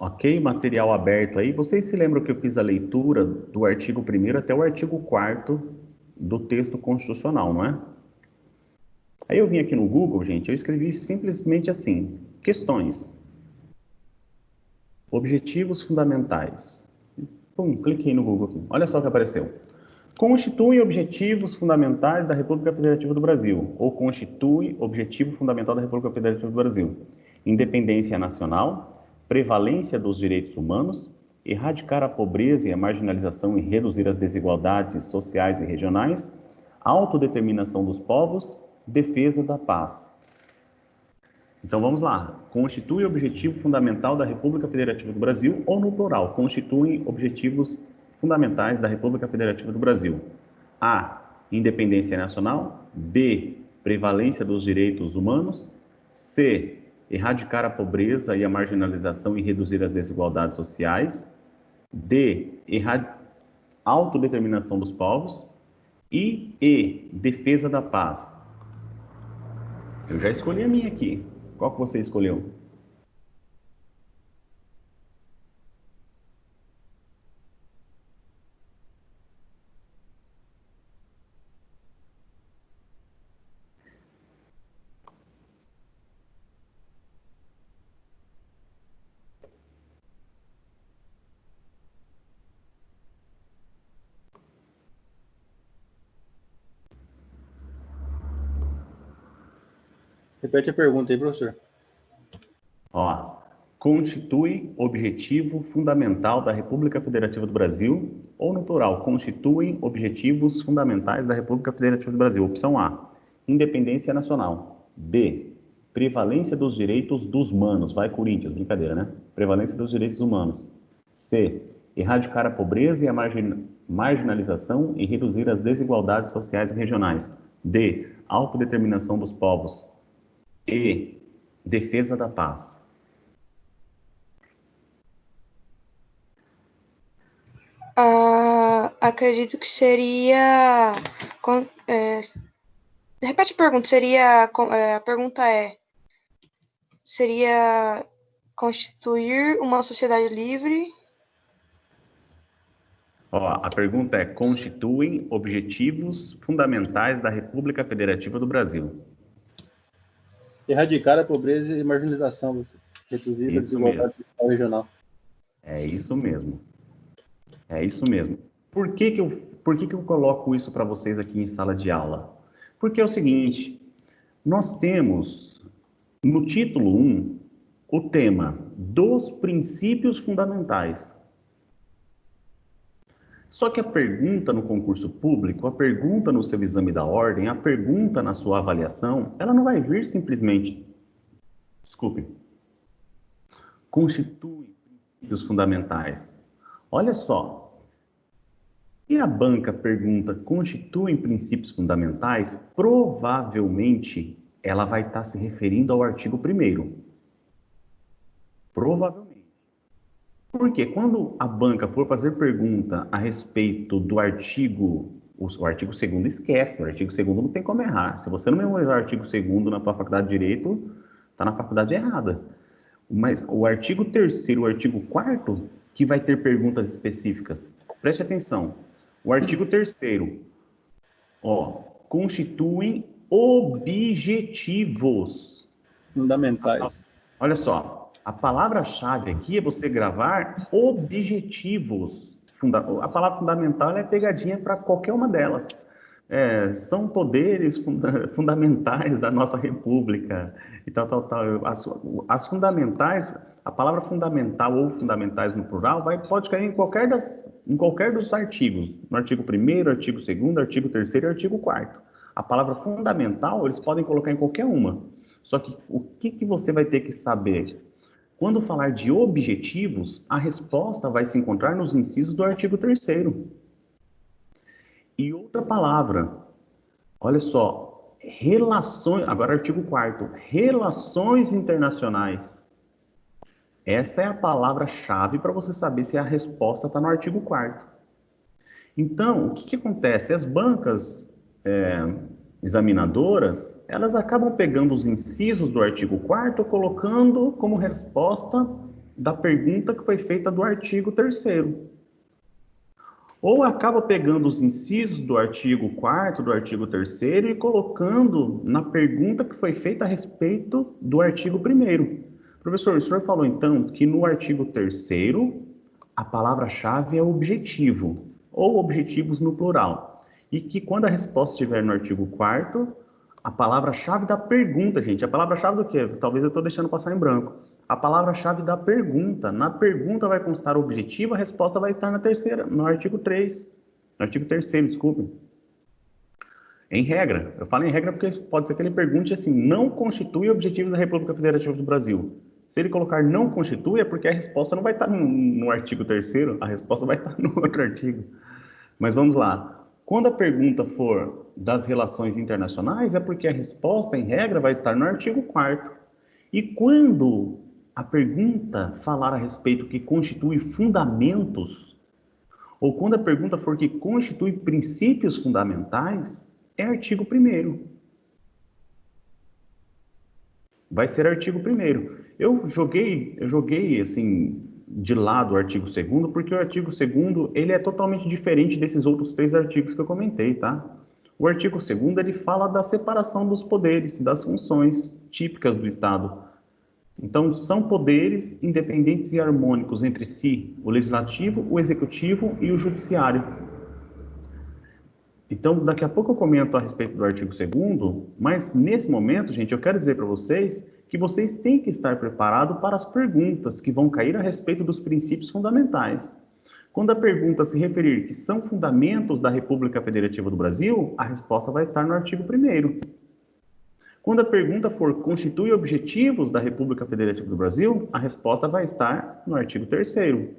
Ok, material aberto aí. Vocês se lembram que eu fiz a leitura do artigo 1º até o artigo 4º do texto constitucional, não é? Aí eu vim aqui no Google, gente, eu escrevi simplesmente assim, questões, objetivos fundamentais. Pum, cliquei no Google aqui. Olha só o que apareceu. Constitui objetivos fundamentais da República Federativa do Brasil, ou constitui objetivo fundamental da República Federativa do Brasil. Independência nacional, prevalência dos direitos humanos, erradicar a pobreza e a marginalização e reduzir as desigualdades sociais e regionais, autodeterminação dos povos, defesa da paz. Então vamos lá. Constitui objetivo fundamental da República Federativa do Brasil, ou no plural, constituem objetivos fundamentais da República Federativa do Brasil. A. Independência nacional. B. Prevalência dos direitos humanos. C. Erradicar a pobreza e a marginalização e reduzir as desigualdades sociais. D. Autodeterminação dos povos. E. Defesa da paz. Eu já escolhi a minha aqui. Qual que você escolheu? Repete a pergunta aí, professor. Ó, constitui objetivo fundamental da República Federativa do Brasil, ou no plural, constituem objetivos fundamentais da República Federativa do Brasil. Opção A, independência nacional. B, prevalência dos direitos dos humanos. Vai, Corinthians, brincadeira, né? Prevalência dos direitos humanos. C, erradicar a pobreza e a marginalização e reduzir as desigualdades sociais e regionais. D, autodeterminação dos povos. E, defesa da paz. Acredito que seria. Repete a pergunta. A pergunta seria constituir uma sociedade livre. Ó, a pergunta é: constituem objetivos fundamentais da República Federativa do Brasil? Erradicar a pobreza e marginalização, reduzir a Isso mesmo. desigualdade social e regional. É isso mesmo. É isso mesmo. Por que que eu coloco isso para vocês aqui em sala de aula? Porque é o seguinte, nós temos no título 1 o tema dos princípios fundamentais. Só que a pergunta no concurso público, a pergunta no seu exame da ordem, a pergunta na sua avaliação, ela não vai vir simplesmente, constitui princípios fundamentais. Olha só, se a banca pergunta constituem princípios fundamentais, provavelmente ela vai estar se referindo ao artigo 1º. Provavelmente. Porque quando a banca for fazer pergunta a respeito do artigo, o artigo 2º esquece, o artigo 2º não tem como errar. Se você não memorizar o artigo 2º na tua faculdade de Direito, está na faculdade errada. Mas o artigo 3º, o artigo 4º, que vai ter perguntas específicas. Preste atenção. O artigo 3º, constituem objetivos Fundamentais. Olha só, a palavra-chave aqui é você gravar objetivos. A palavra fundamental é pegadinha para qualquer uma delas. São poderes fundamentais da nossa república e tal. As fundamentais, a palavra fundamental ou fundamentais no plural pode cair em qualquer dos artigos. No artigo 1º, artigo 2º, artigo 3º e artigo 4º. A palavra fundamental eles podem colocar em qualquer uma. Só que o que você vai ter que saber? Quando falar de objetivos, a resposta vai se encontrar nos incisos do artigo 3º. E outra palavra, olha só, relações, agora artigo 4º, relações internacionais. Essa é a palavra-chave para você saber se a resposta está no artigo 4º. Então, o que acontece? As bancas examinadoras, elas acabam pegando os incisos do artigo 4º, colocando como resposta da pergunta que foi feita do artigo 3º. Ou acaba pegando os incisos do artigo 4º, do artigo 3º e colocando na pergunta que foi feita a respeito do artigo 1º. Professor, o senhor falou então que no artigo 3º a palavra-chave é objetivo, ou objetivos no plural. E que quando a resposta estiver no artigo 4º, a palavra-chave da pergunta, gente, a palavra-chave do quê? Talvez eu estou deixando passar em branco. A palavra-chave da pergunta. Na pergunta vai constar o objetivo, a resposta vai estar no artigo 3. No artigo 3º, desculpe. Em regra. Eu falo em regra porque pode ser que ele pergunte assim, não constitui objetivos da República Federativa do Brasil. Se ele colocar não constitui, é porque a resposta não vai estar no artigo 3º, a resposta vai estar no outro artigo. Mas vamos lá. Quando a pergunta for das relações internacionais, é porque a resposta, em regra, vai estar no artigo 4º. E quando a pergunta falar a respeito que constitui fundamentos, ou quando a pergunta for que constitui princípios fundamentais, é artigo 1º. Vai ser artigo 1º. Eu joguei assim, de lado o artigo 2º, porque o artigo 2º ele é totalmente diferente desses outros 3 artigos que eu comentei, tá? O artigo 2º ele fala da separação dos poderes, das funções típicas do Estado. Então, são poderes independentes e harmônicos entre si, o legislativo, o executivo e o judiciário. Então, daqui a pouco eu comento a respeito do artigo 2º, mas nesse momento, gente, eu quero dizer para vocês que vocês têm que estar preparados para as perguntas que vão cair a respeito dos princípios fundamentais. Quando a pergunta se referir que são fundamentos da República Federativa do Brasil, a resposta vai estar no artigo 1º. Quando a pergunta for constitui objetivos da República Federativa do Brasil, a resposta vai estar no artigo 3º.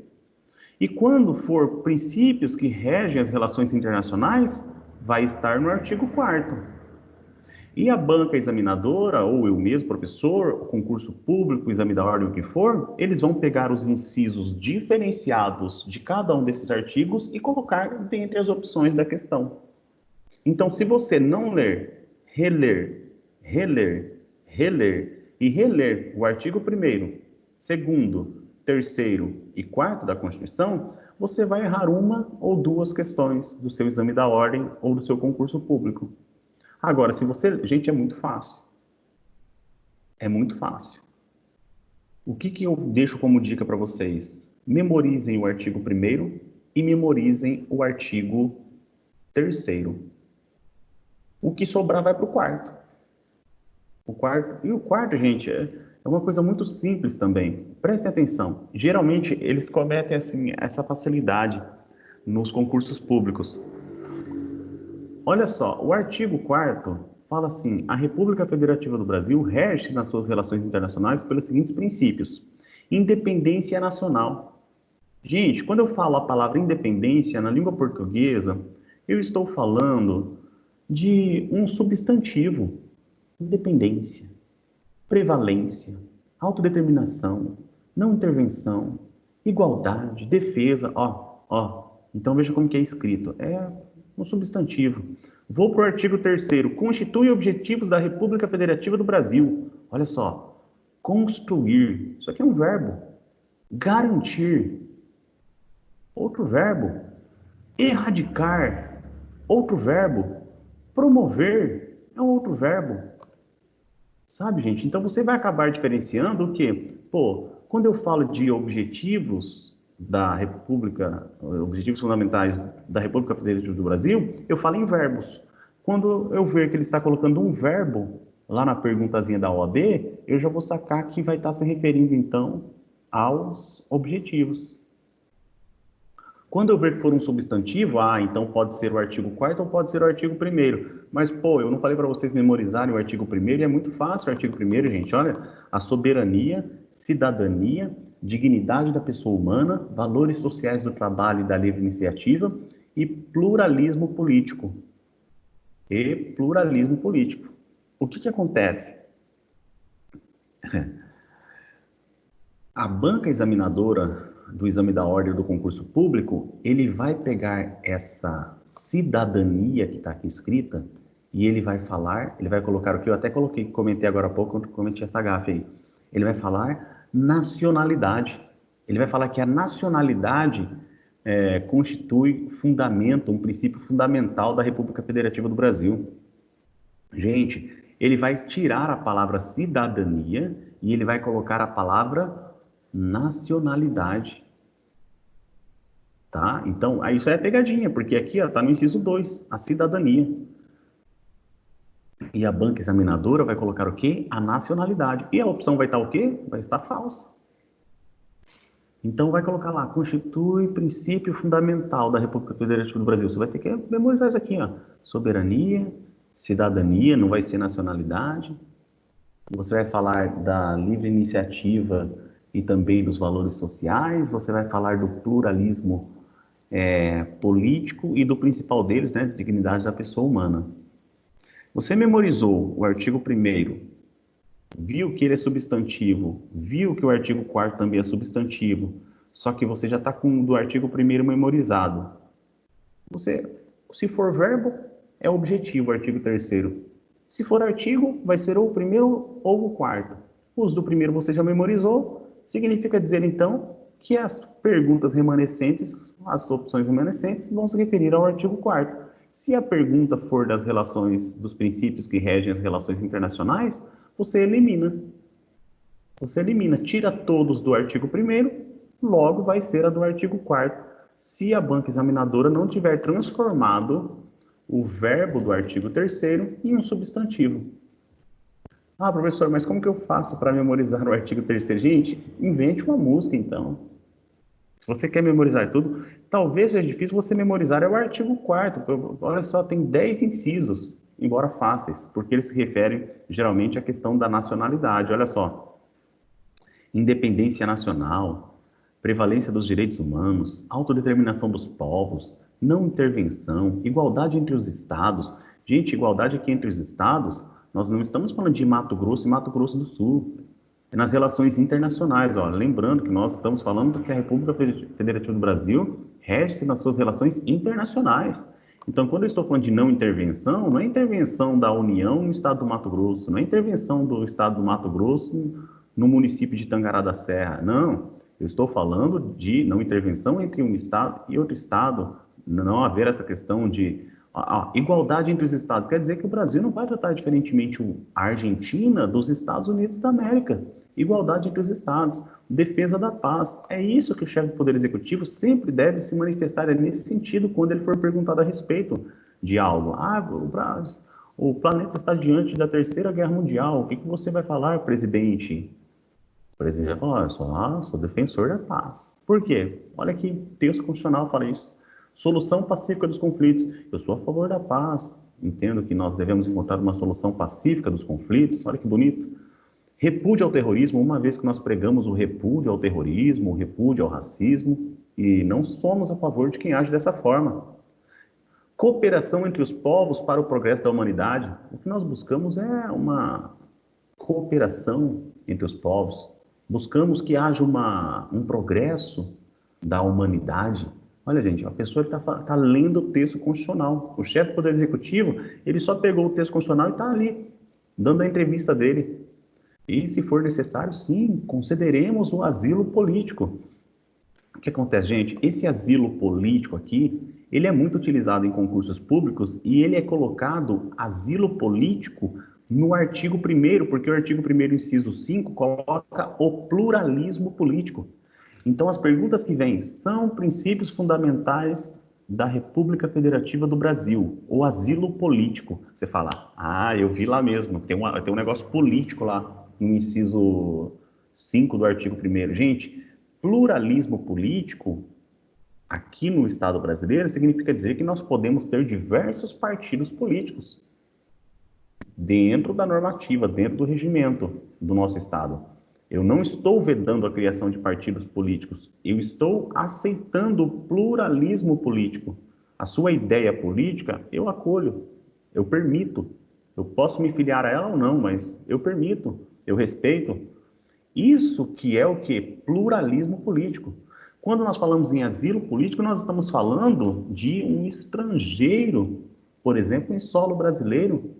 E quando for princípios que regem as relações internacionais, vai estar no artigo 4º. E a banca examinadora, ou eu mesmo, professor, concurso público, exame da ordem, o que for, eles vão pegar os incisos diferenciados de cada um desses artigos e colocar dentre as opções da questão. Então, se você não ler, reler e reler o artigo 1º, 2º, 3º e 4º da Constituição, você vai errar uma ou duas questões do seu exame da ordem ou do seu concurso público. Agora, se você... Gente, é muito fácil. É muito fácil. O que eu deixo como dica para vocês? Memorizem o artigo 1º e memorizem o artigo 3º. O que sobrar vai para o quarto. E o quarto, gente, é uma coisa muito simples também. Prestem atenção. Geralmente, eles cometem assim, essa facilidade nos concursos públicos. Olha só, o artigo 4º fala assim: a República Federativa do Brasil rege nas suas relações internacionais pelos seguintes princípios. Independência nacional. Gente, quando eu falo a palavra independência na língua portuguesa, eu estou falando de um substantivo. Independência, prevalência, autodeterminação, não intervenção, igualdade, defesa, Então veja como que é escrito. É um substantivo. Vou para o artigo 3º. Constitui objetivos da República Federativa do Brasil. Olha só. Construir. Isso aqui é um verbo. Garantir. Outro verbo. Erradicar. Outro verbo. Promover. É um outro verbo. Sabe, gente? Então você vai acabar diferenciando o quê? Quando eu falo de objetivos da República, objetivos fundamentais da República Federativa do Brasil, eu falo em verbos. Quando eu ver que ele está colocando um verbo lá na perguntazinha da OAB, eu já vou sacar que vai estar se referindo, então, aos objetivos. Quando eu ver que for um substantivo, então pode ser o artigo 4º ou pode ser o artigo 1º. Mas, eu não falei para vocês memorizarem o artigo 1º, e é muito fácil o artigo 1º, gente. Olha, a soberania, cidadania, dignidade da pessoa humana, valores sociais do trabalho e da livre iniciativa e pluralismo político. O que acontece? A banca examinadora do exame da ordem do concurso público, ele vai pegar essa cidadania que está aqui escrita e ele vai colocar o que eu até comentei agora há pouco, quando cometi essa gafe aí. Ele vai falar nacionalidade. Ele vai falar que a nacionalidade constitui um princípio fundamental da República Federativa do Brasil. Gente, ele vai tirar a palavra cidadania e ele vai colocar a palavra nacionalidade. Tá? Então, isso é pegadinha, porque aqui está no inciso 2, a cidadania. E a banca examinadora vai colocar o quê? A nacionalidade. E a opção vai estar o quê? Vai estar falsa. Então, vai colocar lá, constitui princípio fundamental da República Federativa do Brasil. Você vai ter que memorizar isso aqui, soberania, cidadania, não vai ser nacionalidade. Você vai falar da livre iniciativa e também dos valores sociais, você vai falar do pluralismo político e do principal deles, né, dignidade da pessoa humana. Você memorizou o artigo 1º, viu que ele é substantivo, viu que o artigo 4º também é substantivo, só que você já está com o do artigo 1º memorizado. Se for verbo, é objetivo o artigo 3º. Se for artigo, vai ser ou o 1º ou o 4º. Os do 1º você já memorizou, significa dizer, então, que as perguntas remanescentes, as opções remanescentes, vão se referir ao artigo 4º. Se a pergunta for das relações, dos princípios que regem as relações internacionais, você elimina. Tira todos do artigo 1º, logo vai ser a do artigo 4º. Se a banca examinadora não tiver transformado o verbo do artigo 3º em um substantivo. Professor, mas como que eu faço para memorizar o artigo 3º? Gente, invente uma música, então. Se você quer memorizar tudo, talvez seja difícil você memorizar o artigo 4º. Olha só, tem 10 incisos, embora fáceis, porque eles se referem geralmente à questão da nacionalidade. Olha só, independência nacional, prevalência dos direitos humanos, autodeterminação dos povos, não intervenção, igualdade entre os estados. Gente, igualdade aqui entre os estados... Nós não estamos falando de Mato Grosso e Mato Grosso do Sul. É nas relações internacionais. Lembrando que nós estamos falando que a República Federativa do Brasil rege-se nas suas relações internacionais. Então, quando eu estou falando de não intervenção, não é intervenção da União no estado do Mato Grosso, não é intervenção do estado do Mato Grosso no município de Tangará da Serra. Não. Eu estou falando de não intervenção entre um Estado e outro Estado, não haver essa questão de igualdade entre os Estados. Quer dizer que o Brasil não vai tratar diferentemente a Argentina dos Estados Unidos da América. Igualdade entre os Estados, defesa da paz. É isso que o chefe do Poder Executivo sempre deve se manifestar, é nesse sentido quando ele for perguntado a respeito de algo. O planeta está diante da Terceira Guerra Mundial, o que você vai falar, presidente? O presidente vai falar, eu sou defensor da paz. Por quê? Olha que texto constitucional fala isso. Solução pacífica dos conflitos. Eu sou a favor da paz. Entendo que nós devemos encontrar uma solução pacífica dos conflitos. Olha que bonito. Repúdio ao terrorismo, uma vez que nós pregamos o repúdio ao terrorismo, o repúdio ao racismo, e não somos a favor de quem age dessa forma. Cooperação entre os povos para o progresso da humanidade. O que nós buscamos é uma cooperação entre os povos. Buscamos que haja um progresso da humanidade. Olha, gente, a pessoa está lendo o texto constitucional. O chefe do Poder Executivo, ele só pegou o texto constitucional e está ali, dando a entrevista dele. E, se for necessário, sim, concederemos o asilo político. O que acontece, gente? Esse asilo político aqui, ele é muito utilizado em concursos públicos e ele é colocado, asilo político, no artigo 1º, porque o artigo 1º, inciso 5, coloca o pluralismo político. Então, as perguntas que vêm são princípios fundamentais da República Federativa do Brasil, o asilo político. Você fala, eu vi lá mesmo, tem um negócio político lá, no inciso 5 do artigo 1º. Gente, pluralismo político, aqui no Estado brasileiro, significa dizer que nós podemos ter diversos partidos políticos dentro da normativa, dentro do regimento do nosso Estado. Eu não estou vedando a criação de partidos políticos, eu estou aceitando o pluralismo político. A sua ideia política, eu acolho, eu permito. Eu posso me filiar a ela ou não, mas eu permito, eu respeito. Isso que é o quê? Pluralismo político. Quando nós falamos em asilo político, nós estamos falando de um estrangeiro, por exemplo, em solo brasileiro.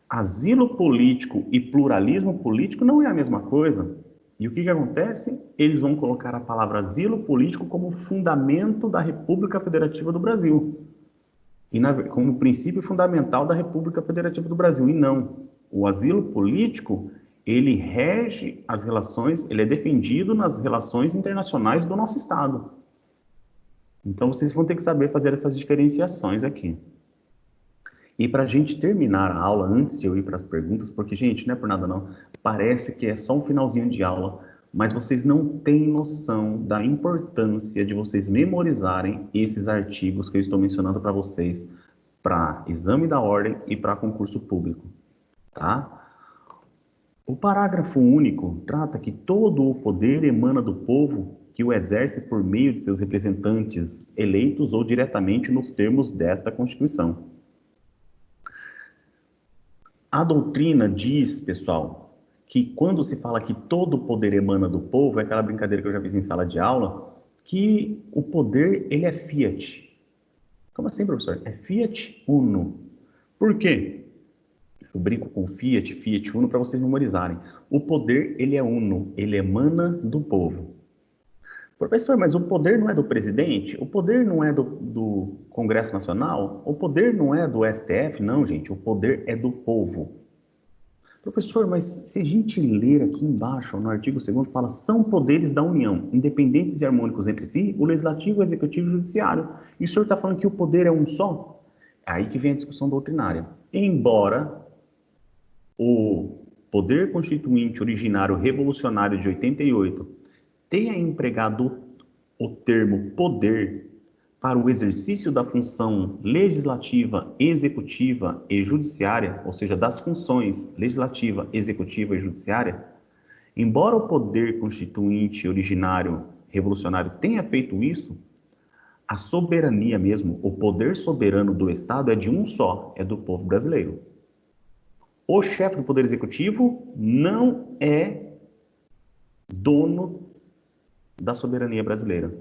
Asilo político e pluralismo político não é a mesma coisa. E o que acontece? Eles vão colocar a palavra asilo político como fundamento da República Federativa do Brasil. E como princípio fundamental da República Federativa do Brasil. E não. O asilo político, ele rege as relações, ele é defendido nas relações internacionais do nosso Estado. Então, vocês vão ter que saber fazer essas diferenciações aqui. E para a gente terminar a aula, antes de eu ir para as perguntas, porque, gente, não é por nada não, parece que é só um finalzinho de aula, mas vocês não têm noção da importância de vocês memorizarem esses artigos que eu estou mencionando para vocês, para exame da ordem e para concurso público, tá? O parágrafo único trata que todo o poder emana do povo que o exerce por meio de seus representantes eleitos ou diretamente nos termos desta Constituição. A doutrina diz, pessoal, que quando se fala que todo o poder emana do povo, é aquela brincadeira que eu já fiz em sala de aula, que o poder, ele é fiat. Como assim, professor? É fiat uno. Por quê? Eu brinco com fiat uno, para vocês memorizarem. O poder, ele é uno, ele emana do povo. Professor, mas o poder não é do presidente? O poder não é do Congresso Nacional? O poder não é do STF? Não, gente, o poder é do povo. Professor, mas se a gente ler aqui embaixo, no artigo 2º, fala, são poderes da União, independentes e harmônicos entre si, o Legislativo, o Executivo e o Judiciário. E o senhor está falando que o poder é um só? É aí que vem a discussão doutrinária. Embora o poder constituinte originário revolucionário de 88 tenha empregado o termo poder para o exercício da função legislativa, executiva e judiciária, ou seja, das funções legislativa, executiva e judiciária, embora o poder constituinte originário revolucionário tenha feito isso, a soberania mesmo, o poder soberano do Estado é de um só, é do povo brasileiro. O chefe do Poder Executivo não é dono da soberania brasileira.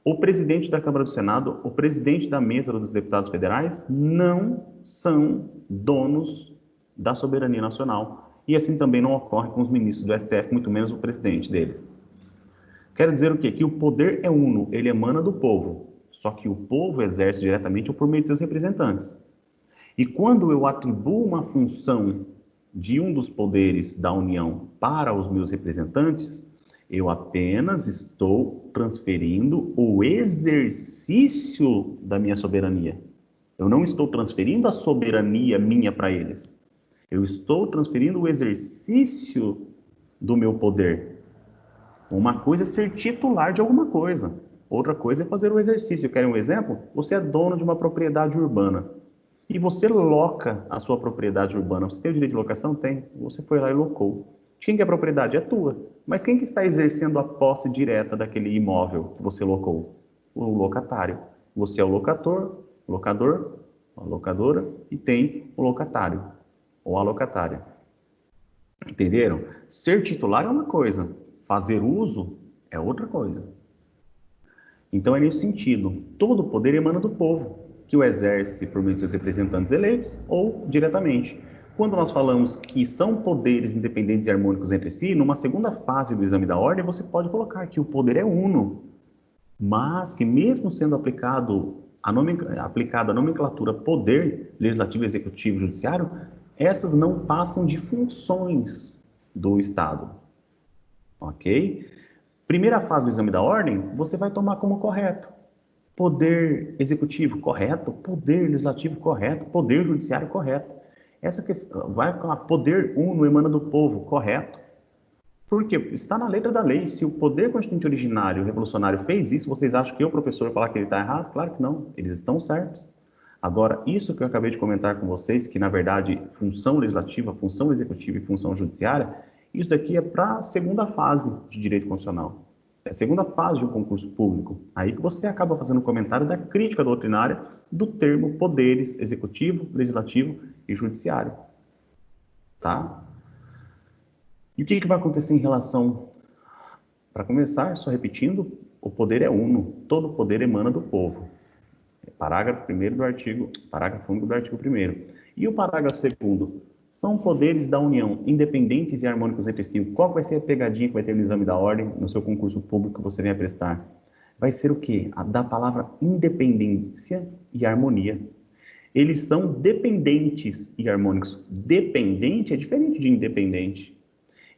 O presidente da Câmara do Senado, o presidente da Mesa dos Deputados Federais não são donos da soberania nacional. E assim também não ocorre com os ministros do STF, muito menos o presidente deles. Quero dizer o quê? Que o poder é uno, ele emana do povo, só que o povo exerce diretamente ou por meio de seus representantes. E quando eu atribuo uma função de um dos poderes da União para os meus representantes, eu apenas estou transferindo o exercício da minha soberania. Eu não estou transferindo a soberania minha para eles. Eu estou transferindo o exercício do meu poder. Uma coisa é ser titular de alguma coisa. Outra coisa é fazer o exercício. Quer um exemplo? Você é dono de uma propriedade urbana. E você loca a sua propriedade urbana. Você tem o direito de locação? Tem. Você foi lá e locou. De quem que é a propriedade? É tua. Mas quem que está exercendo a posse direta daquele imóvel que você locou? O locatário. Você é o locador, a locadora, e tem o locatário, ou a locatária. Entenderam? Ser titular é uma coisa, fazer uso é outra coisa. Então é nesse sentido, todo o poder emana do povo, que o exerce por meio de seus representantes eleitos ou diretamente. Quando nós falamos que são poderes independentes e harmônicos entre si, numa segunda fase do exame da ordem, você pode colocar que o poder é uno, mas que mesmo sendo aplicada a nomenclatura poder legislativo, executivo e judiciário, essas não passam de funções do Estado. Ok? Primeira fase do exame da ordem, você vai tomar como correto. Poder executivo, correto. Poder legislativo, correto. Poder judiciário, correto. Essa questão vai falar poder uno emana do povo, correto. Porque está na letra da lei. Se o poder constituinte originário revolucionário fez isso, vocês acham que eu, professor, falar que ele está errado? Claro que não. Eles estão certos. Agora, isso que eu acabei de comentar com vocês, que na verdade função legislativa, função executiva e função judiciária, isso daqui é para a segunda fase de direito constitucional. É a segunda fase de um concurso público. Aí que você acaba fazendo um comentário da crítica doutrinária do termo poderes executivo, legislativo e judiciário. Tá? E o que vai acontecer em relação... Para começar, só repetindo, o poder é uno, todo poder emana do povo. Parágrafo único do artigo 1º. E o parágrafo 2º? São poderes da União, independentes e harmônicos entre si. Qual vai ser a pegadinha que vai ter no exame da ordem, no seu concurso público que você venha prestar? Vai ser o quê? A da palavra independência e harmonia. Eles são dependentes e harmônicos. Dependente é diferente de independente.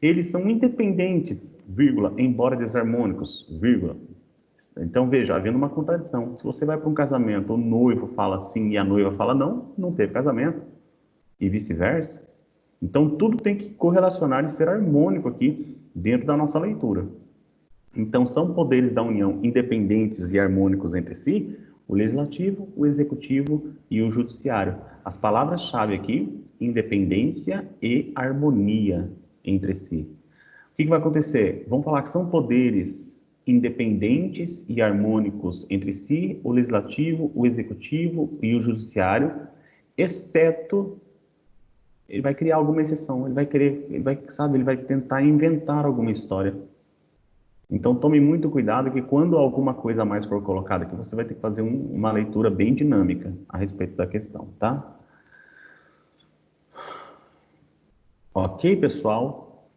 Eles são independentes, vírgula, embora desarmônicos, vírgula. Então, veja, havendo uma contradição. Se você vai para um casamento, o noivo fala sim e a noiva fala não, não teve casamento. E vice-versa. Então, tudo tem que correlacionar e ser harmônico aqui dentro da nossa leitura. Então, são poderes da União independentes e harmônicos entre si, o legislativo, o executivo e o judiciário. As palavras-chave aqui, independência e harmonia entre si. O que vai acontecer? Vamos falar que são poderes independentes e harmônicos entre si, o legislativo, o executivo e o judiciário, exceto, ele vai criar alguma exceção, ele vai tentar inventar alguma história. Então tome muito cuidado que quando alguma coisa a mais for colocada aqui, você vai ter que fazer uma leitura bem dinâmica a respeito da questão, tá? Ok, pessoal?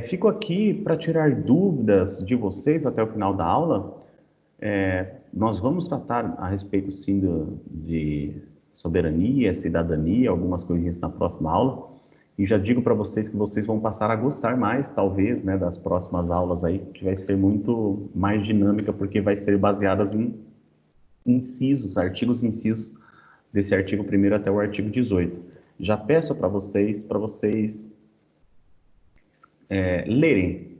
Fico aqui para tirar dúvidas de vocês até o final da aula. Nós vamos tratar a respeito, sim, de soberania, cidadania, algumas coisinhas na próxima aula. E já digo para vocês que vocês vão passar a gostar mais, talvez, né, das próximas aulas aí, que vai ser muito mais dinâmica, porque vai ser baseadas em incisos, artigos e incisos, desse artigo 1º até o artigo 18. Já peço para vocês lerem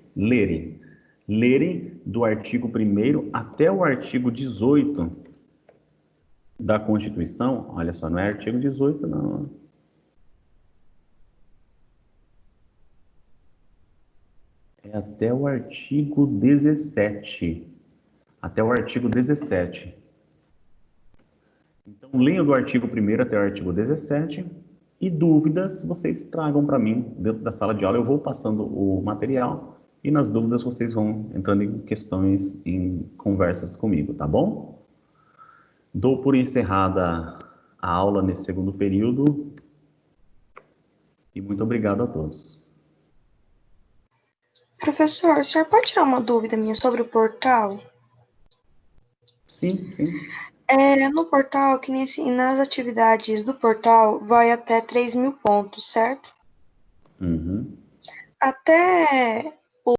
do artigo 1º até o artigo 18 da Constituição. Olha só, não é artigo 18, não. É até o artigo 17. Até o artigo 17. Então, leiam do artigo 1º até o artigo 17. E dúvidas, vocês tragam para mim dentro da sala de aula. Eu vou passando o material e nas dúvidas vocês vão entrando em questões, em conversas comigo, tá bom? Dou por encerrada a aula nesse segundo período e muito obrigado a todos. Professor, o senhor pode tirar uma dúvida minha sobre o portal? Sim, sim. No portal, que nem assim, nas atividades do portal, vai até 3.000 pontos, certo? Uhum. Até